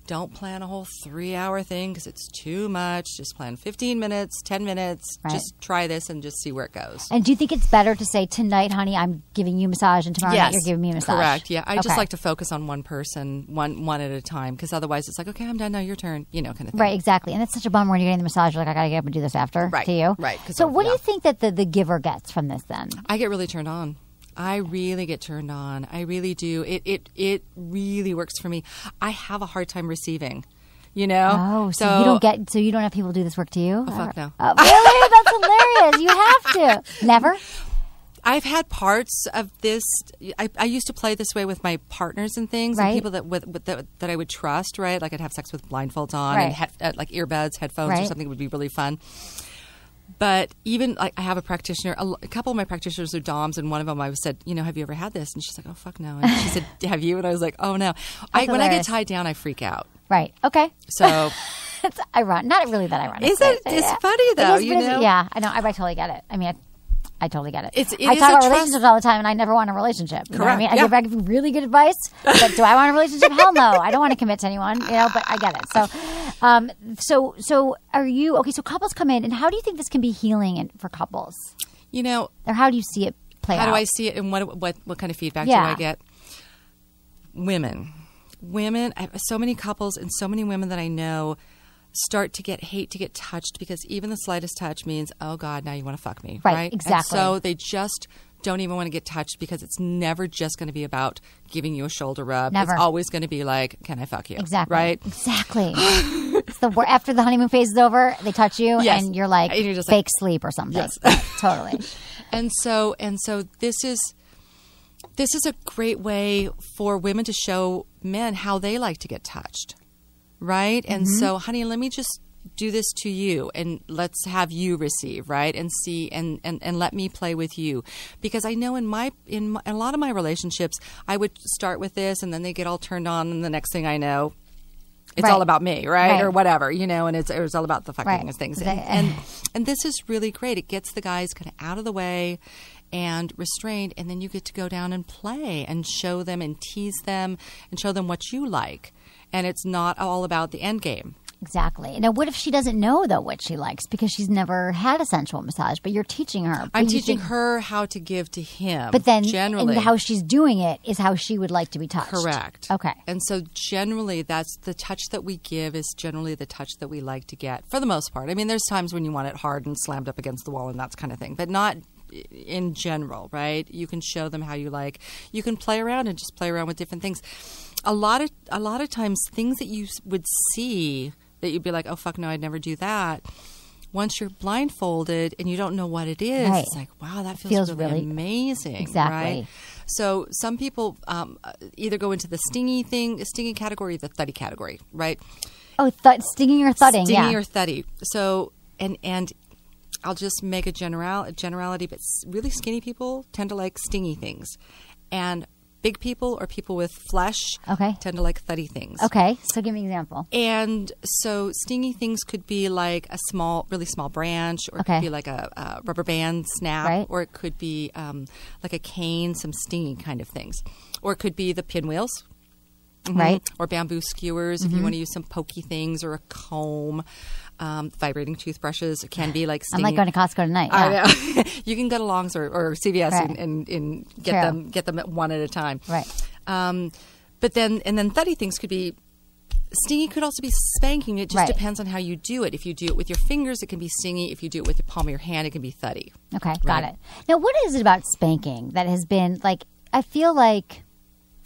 I: Don't plan a whole 3-hour thing because it's too much. Just plan 15 minutes, 10 minutes. Right. Just try this and just see where it goes.
A: And do you think it's better to say, tonight, honey, I'm giving you a massage, and tomorrow night you're giving me a massage?
I: Correct. Yeah. I just like to focus on one person, one at a time, because otherwise it's like, okay, I'm done now, your turn, kind of thing.
A: Right, exactly. And it's such a bummer when you're getting the massage, you're like, I got to get up and do this after to you.
I: Right.
A: So what do you think that the giver gets from this then?
I: I get really turned on. I really get turned on. I really do. It really works for me. I have a hard time receiving.
A: Oh, so you don't have people do this work to you?
I: Oh, fuck no.
A: Oh, really? That's hilarious. You have to. Never?
I: I've had parts of this. I used to play this way with my partners and things, and people that I would trust, right? Like I'd have sex with blindfolds on and like earbuds, headphones or something would be really fun. But even like I have a practitioner, a couple of my practitioners are DOMs, and one of them I said, have you ever had this? And she's like, oh, fuck no. And she said, have you? And I was like, oh, no. When I get tied down, I freak out.
A: Right. Okay.
I: So
A: it's ironic. Not really that ironic.
I: Is it? It's funny though.
A: Yeah, I know. I totally get it. I mean, I totally get it.
I: It
A: I
I: is
A: talk
I: a
A: about
I: trust-
A: relationships all the time, and I never want a relationship. You know what I mean?
I: Correct,
A: I give really good advice, but do I want a relationship? Hell no. I don't want to commit to anyone, but I get it. So are you, okay, so couples come in, and how do you think this can be healing for couples? Or how do you see it play out?
I: How do I see it, and what kind of feedback do I get? Women, I have so many couples and so many women that I know start to hate to get touched because even the slightest touch means, oh God, now you want to fuck me, right?
A: Exactly.
I: And so they just don't even want to get touched because it's never just going to be about giving you a shoulder rub.
A: Never.
I: It's always going to be like, can I fuck you?
A: Exactly.
I: Right?
A: Exactly. After the honeymoon phase is over, they touch you, and you're like,
I: and you're just
A: fake sleep or something.
I: Yes.
A: Totally.
I: And so this is a great way for women to show men how they like to get touched. Right? And so, honey, let me just do this to you and let's have you receive, right? And see and let me play with you. Because I know in a lot of my relationships, I would start with this and then they get all turned on and the next thing I know, it's all about me, right? Or whatever, and it's all about the fucking things. And this is really great. It gets the guys kind of out of the way and restrained, and then you get to go down and play and show them and tease them and show them what you like. And it's not all about the end game.
A: Exactly. Now, what if she doesn't know, though, what she likes because she's never had a sensual massage, but you're teaching her?
I: I'm teaching her how to give to him.
A: But then
I: generally,
A: and how she's doing it is how she would like to be touched.
I: Correct.
A: Okay.
I: And so generally, that's the touch that we give is generally the touch that we like to get for the most part. I mean, there's times when you want it hard and slammed up against the wall and that kind of thing, but not in general, right? You can show them how you like. You can play around and just play around with different things. A lot of times, things that you would see that you'd be like, oh, fuck no, I'd never do that. Once you're blindfolded and you don't know what it is, it's like, wow, that feels really amazing.
A: Exactly.
I: Right? So some people either go into the stingy category, the thuddy category, right?
A: Oh, stinging or thudding,
I: Stingy or thuddy. So, and I'll just make a generality, but really skinny people tend to like stingy things. And big people or people with flesh tend to like thuddy things.
A: Okay, so give me an example.
I: And so stingy things could be like a really small branch, or it could be like a rubber band snap, or it could be like a cane, some stinging kind of things. Or it could be the pinwheels. Right. Or bamboo skewers if you want to use some pokey things, or a comb. Vibrating toothbrushes can be like stinging.
A: I'm like going to Costco tonight.
I: I know. You can go to Long's or CVS and get them one at a time.
A: Right.
I: But then thuddy things could be stingy. Could also be spanking. It just depends on how you do it. If you do it with your fingers, it can be stingy. If you do it with the palm of your hand, it can be thuddy.
A: Okay, got it. Now, what is it about spanking that has been like? I feel like.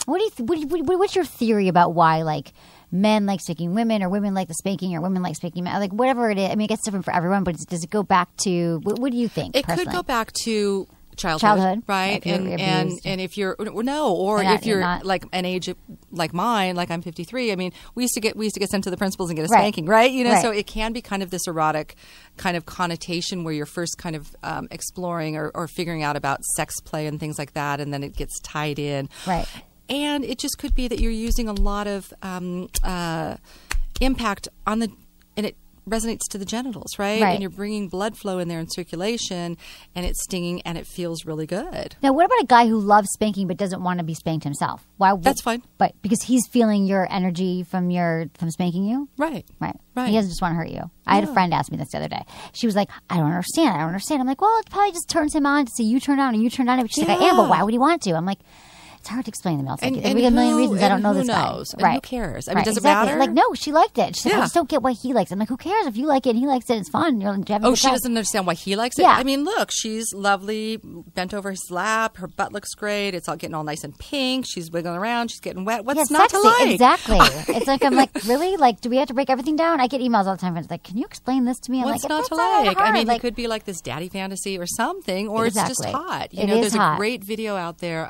A: What's your theory about why like men like spanking women, or women like the spanking, or women like spanking men? Like whatever it is. I mean, it gets different for everyone, but does it go back to what do you think?
I: It
A: personally?
I: could go back to childhood, right?
A: And
I: if you're if you're
A: not,
I: like an age like mine, like I'm 53. I mean, we used to get sent to the principals and get a spanking, right? So it can be kind of this erotic kind of connotation where you're first kind of exploring or figuring out about sex play and things like that, and then it gets tied in,
A: right?
I: And it just could be that you're using a lot of impact on and it resonates to the genitals, right? And you're bringing blood flow in there and circulation, and it's stinging, and it feels really good.
A: Now, what about a guy who loves spanking but doesn't want to be spanked himself? Why?
I: That's fine.
A: But because he's feeling your energy from spanking you?
I: Right.
A: He doesn't just want to hurt you. I had a friend ask me this the other day. She was like, I don't understand. I'm like, well, it probably just turns him on to see you turn on and you turn on. She's like, I am, but why would he want to? I'm like, it's hard to explain them else. Like, there's a million reasons I don't know this guy.
I: And who cares? I mean, does it matter?
A: Like, no, she liked it. She's like, I just don't get why he likes it. I'm like, who cares? If you like it and he likes it, it's fun. You're having a good
I: she
A: time.
I: doesn't understand why he likes it?
A: Yeah.
I: I mean, look, she's lovely, bent over his lap. Her butt looks great. It's all getting all nice and pink. She's wiggling around. She's getting wet. What's not
A: sexy.
I: to like?
A: Exactly. It's like, I'm like, really? Like, do we have to break everything down? I get emails all the time. It's like, can you explain this to me? I'm
I: What's
A: like,
I: not to like? I mean, it could be like this daddy fantasy or something, or it's just hot. There's a great video out there.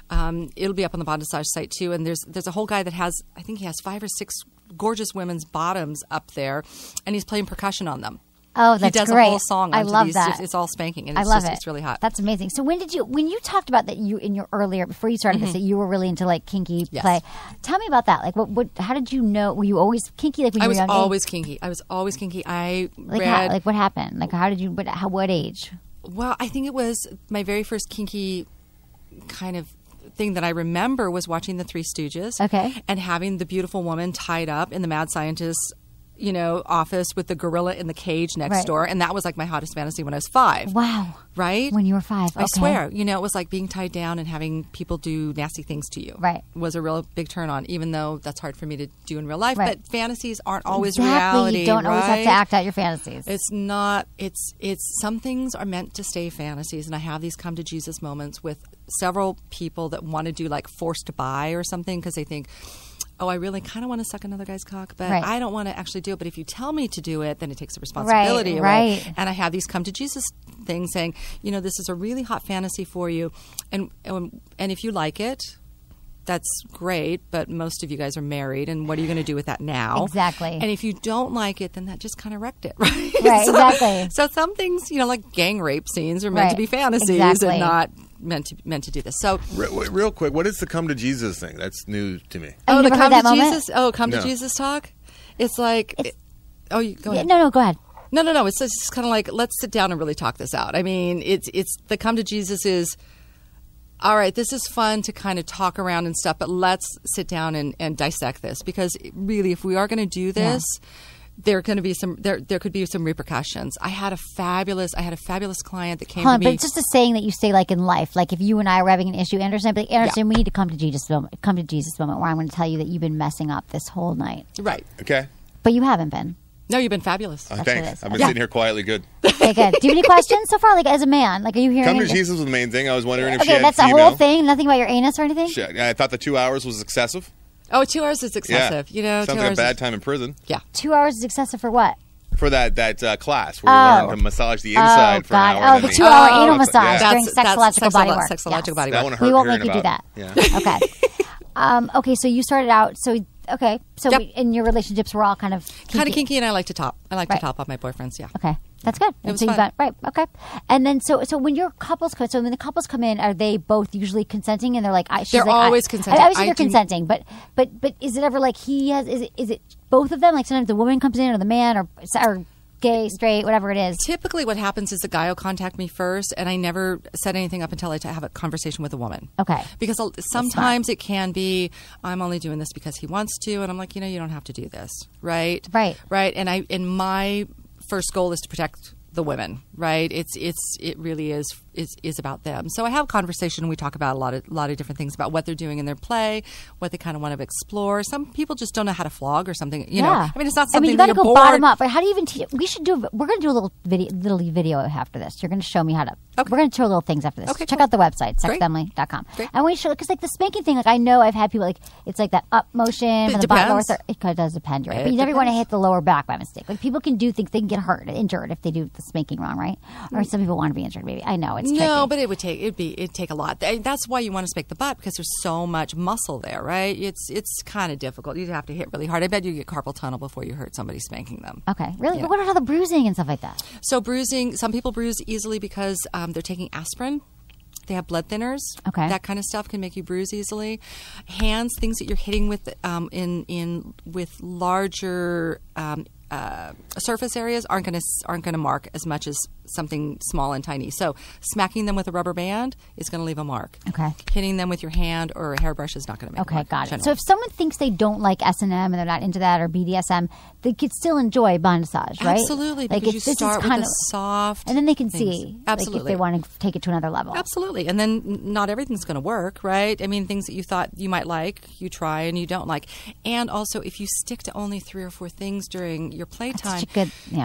I: It'll be up on the Bondassage site too, and there's a whole guy that I think he has 5 or 6 gorgeous women's bottoms up there, and he's playing percussion on them.
A: Oh, that's
I: great. He does
A: great.
I: a whole song.
A: I love that.
I: It's all spanking, and
A: I love it.
I: It's really hot.
A: That's amazing. So when you talked about that you in your earlier before you started this, that you were really into like kinky play. Tell me about that. Like what how did you know? Were you always kinky? Like when you were young?
I: I was always kinky. I was always kinky.
A: What happened? Like how did you? What age?
I: Well, I think it was my very first kinky kind of thing that I remember was watching the Three Stooges.
A: Okay.
I: And having the beautiful woman tied up in the mad scientist's, office with the gorilla in the cage next door. And that was like my hottest fantasy when I was 5.
A: Wow.
I: Right?
A: When you were 5. Okay.
I: I swear. It was like being tied down and having people do nasty things to you.
A: Right.
I: Was a real big turn on, even though that's hard for me to do in real life.
A: Right.
I: But fantasies aren't always
A: exactly.
I: reality.
A: You don't always have
I: right?
A: to act out your fantasies.
I: It's not. It's some things are meant to stay fantasies, and I have these come to Jesus moments with several people that want to do like forced to buy or something because they think, oh, I really kind of want to suck another guy's cock, but I don't want to actually do it. But if you tell me to do it, then it takes the responsibility away.
A: Right.
I: And I have these come to Jesus things saying, this is a really hot fantasy for you, and if you like it, that's great. But most of you guys are married, and what are you going to do with that now?
A: Exactly.
I: And if you don't like it, then that just kind of wrecked it, right?
A: Right. Exactly.
I: So some things, like gang rape scenes, are meant to be fantasies and not meant to do this. So
G: real quick, what is the come to Jesus thing? That's new to me.
A: Oh,
I: the
A: come
I: come
A: to
I: Jesus. Oh, come to Jesus talk. It's like, go ahead.
A: No, go ahead.
I: No. It's just kind of like, let's sit down and really talk this out. I mean, it's the come to Jesus is, all right, this is fun to kind of talk around and stuff, but let's sit down and dissect this, because really, if we are going to do this. Yeah. There could be some repercussions. I had a fabulous client that came to me.
A: But it's just a saying that you say like in life. Like if you and I are having an issue, Anderson, we need to come to Jesus moment where I'm going to tell you that you've been messing up this whole night.
I: Right.
G: Okay.
A: But you haven't been.
I: No, you've been fabulous.
G: Thanks. I've been sitting here quietly good.
A: Okay, good. Do you have any questions so far? Like as a man, like are you hearing?
G: Come to Jesus was the main thing. I was wondering if she had
A: that's the whole thing. Nothing about your anus or anything.
G: I thought the 2 hours was excessive.
I: Oh, 2 hours is excessive.
G: Yeah. Sounds like a bad time in prison.
I: Yeah.
A: 2 hours is excessive for what?
G: For that class where you learn to massage the inside for an hour.
A: Oh, the 2 hour anal massage during sexological body work.
I: Sexological body work.
G: That one hurt.
A: We won't make you do that.
G: Yeah.
A: Okay. Okay, so you started out. In your relationships were all kind of
I: kinky, and I like to top. I like to top off my boyfriends. Yeah.
A: Okay, that's good.
I: It was fun.
A: Okay. And then so when your couples when the couples come in, are they both usually consenting? And they're like,
I: they're always consenting.
A: Obviously, they're consenting, but is it ever like he has? Is it both of them? Like sometimes the woman comes in or the man or gay, straight, whatever it is.
I: Typically what happens is the guy will contact me first, and I never set anything up until I have a conversation with a woman.
A: Okay.
I: Because sometimes it can be, I'm only doing this because he wants to, and I'm like, you don't have to do this, right?
A: Right.
I: Right. And my first goal is to protect the women, right? It really is about them. So I have a conversation and we talk about a lot of different things about what they're doing in their play, what they kind of want to explore. Some people just don't know how to flog or something. You know, I mean, it's not something
A: you got to go
I: bored.
A: bottom up. Right? How do you even teach? We're going to do a little video after this. You're going to show me how to. Okay. We're going to show little things after this. Okay, Check out the website, sexwithemily.com. And we show, because like the spanking thing, like I know I've had people like, it's like that up motion from the bottom lower third. It does depend, right? But you never want to hit the lower back by mistake. Like people can do things, they can get injured if they do the spanking wrong, right? Or some people want to be injured, maybe. I know it's tricky.
I: No, but it'd take a lot. That's why you want to spank the butt, because there's so much muscle there, right? It's kind of difficult. You'd have to hit really hard. I bet you get carpal tunnel before you hurt somebody spanking them.
A: Okay, really? But what about the bruising and stuff like that?
I: So bruising, some people bruise easily because they're taking aspirin. They have blood thinners.
A: Okay.
I: That kind of stuff can make you bruise easily. Hands, things that you're hitting with with larger surface areas aren't going to mark as much as something small and tiny. So smacking them with a rubber band is going to leave a mark.
A: Okay.
I: Hitting them with your hand or a hairbrush is not going to make a mark.
A: Okay, got it. So if someone thinks they don't like S&M and they're not into that, or BDSM, they could still enjoy Bondassage, right?
I: Absolutely, because you start with the soft,
A: and then they can
I: things.
A: see,
I: absolutely,
A: like, if they want to take it to another level.
I: Absolutely, and then not everything's going to work, right? I mean, things that you thought you might like, you try and you don't like. And also, if you stick to only 3 or 4 things during your playtime,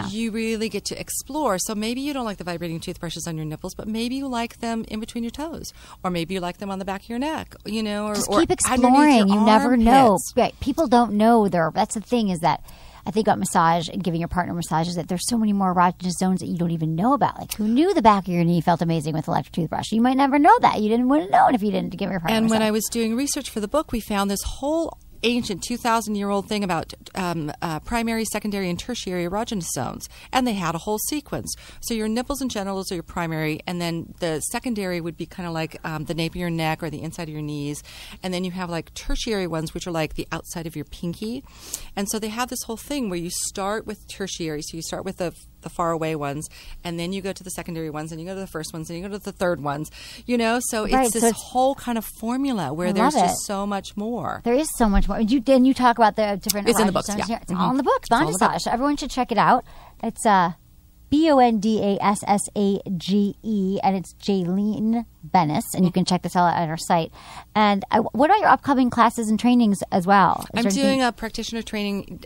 I: you really get to explore. So maybe you don't like the vibrating toothbrushes on your nipples, but maybe you like them in between your toes, or maybe you like them on the back of your neck, you know, or
A: just keep exploring. You never know. Right. People don't know that's the thing, is that I think about massage and giving your partner massages, that there's so many more erogenous zones that you don't even know about. Like, who knew the back of your knee felt amazing with electric toothbrush? You might never know that. You didn't want to know it if you didn't give your partner.
I: And when I was doing research for the book, we found this whole ancient 2,000-year-old thing about primary, secondary, and tertiary erogenous zones, and they had a whole sequence. So your nipples and genitals are your primary, and then the secondary would be kind of like the nape of your neck or the inside of your knees, and then you have like tertiary ones, which are like the outside of your pinky. And so they have this whole thing where you start with tertiary, so you start with the the far away ones, and then you go to the secondary ones, and you go to the first ones, and you go to the third ones. So it's this whole kind of formula where there's just so much more.
A: There is so much more. You talk about the different.
I: It's in the books. Yeah.
A: It's all in the books. Bondassage. Everyone should check it out. It's Bondassage, and it's Jaeleen Bennis, and you can check this out at our site. And what are your upcoming classes and trainings as well?
I: I'm doing a practitioner training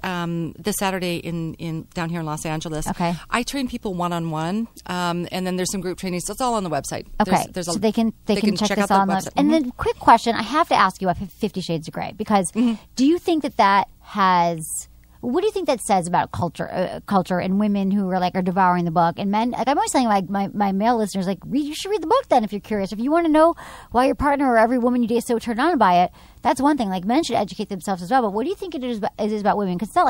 I: this Saturday in down here in Los Angeles.
A: Okay.
I: I train people one-on-one, and then there's some group trainings. So it's all on the website.
A: Okay. So they can check this out on the website. And then quick question, I have to ask you about 50 Shades of Grey, because do you think that has... What do you think that says about culture and women who are devouring the book, and men? I'm always telling my male listeners, you should read the book then if you're curious. If you want to know why your partner or every woman you date is so turned on by it, that's one thing. Men should educate themselves as well. But what do you think it is about women? Because it's not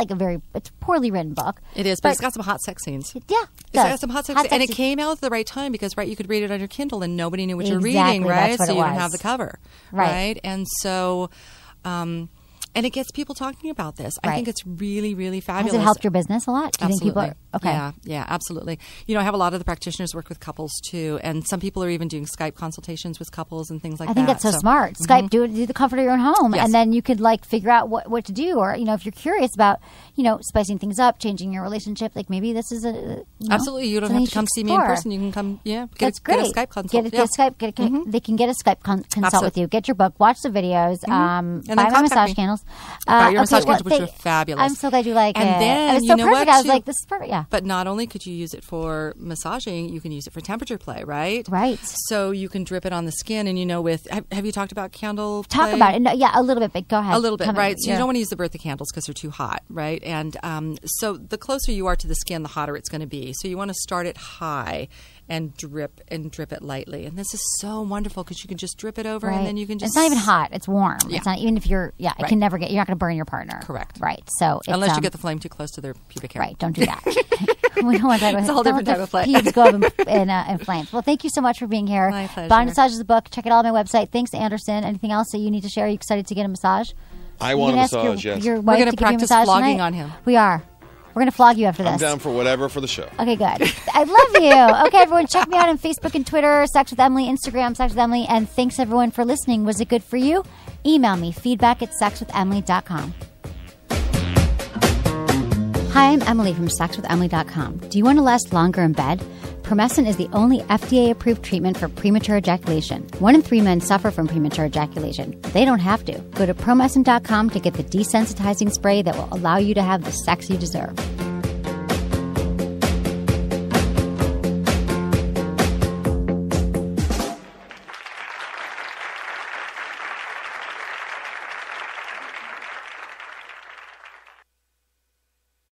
A: it's a poorly written book.
I: It is, but it's got some hot sex scenes.
A: Yeah,
I: it's got some hot sex scenes. And it came out at the right time because you could read it on your Kindle and nobody knew what you're reading, right? So you don't have the cover, right? And so. And it gets people talking about this. I think it's really, really fabulous.
A: Has it helped your business a lot? Do you think people are, okay.
I: Yeah, absolutely. I have a lot of the practitioners work with couples too, and some people are even doing Skype consultations with couples and things like that.
A: I think that's so smart. Skype, do the comfort of your own home, and then you could figure out what to do, or if you're curious about spicing things up, changing your relationship, maybe this is
I: absolutely. You don't have to come see me in person. You can come,
A: that's great.
I: Get a Skype consult.
A: They can get a Skype consult with you. Get your book, watch the videos, buy my massage candles.
I: Your massage candles, which are fabulous.
A: I'm so glad you like it.
I: And then,
A: it was so perfect. I was like, this is perfect. Yeah.
I: But not only could you use it for massaging, you can use it for temperature play, right?
A: Right.
I: So you can drip it on the skin, and have you talked about candle play?
A: Talk about it. No, a little bit, but go ahead.
I: A little bit, right? So you don't want to use the Bertha candles because they're too hot, right? And so the closer you are to the skin, the hotter it's going to be. So you want to start it high and drip it lightly. And this is so wonderful because you can just drip it over, and then you can just...
A: It's not even hot. It's warm. Yeah. It's not even if you're... Yeah, it can never get... You're not going to burn your partner.
I: Correct.
A: Right. So
I: unless you get the flame too close to their pubic hair.
A: Right. Don't do that. We don't want that.
I: It's a whole different type of play.
A: Pubes go up in flames. Well, thank you so much for being here.
I: My pleasure.
A: Bondassage is a book. Check it out on my website. Thanks, Anderson. Anything else that you need to share? Are you excited to get a massage?
G: I want a massage, yes.
A: Your
I: We're
A: wife
I: going
A: to
I: to practice flogging on him.
A: We are. We're going to flog you after this.
G: I'm down for whatever for the show.
A: Okay, good. I love you. Okay, everyone, check me out on Facebook and Twitter, Sex with Emily, Instagram, Sex with Emily. And thanks, everyone, for listening. Was it good for you? Email me, feedback@sexwithemily.com. Hi, I'm Emily from sexwithemily.com. Do you want to last longer in bed? Promescent is the only FDA-approved treatment for premature ejaculation. 1 in 3 men suffer from premature ejaculation. They don't have to. Go to promescent.com to get the desensitizing spray that will allow you to have the sex you deserve.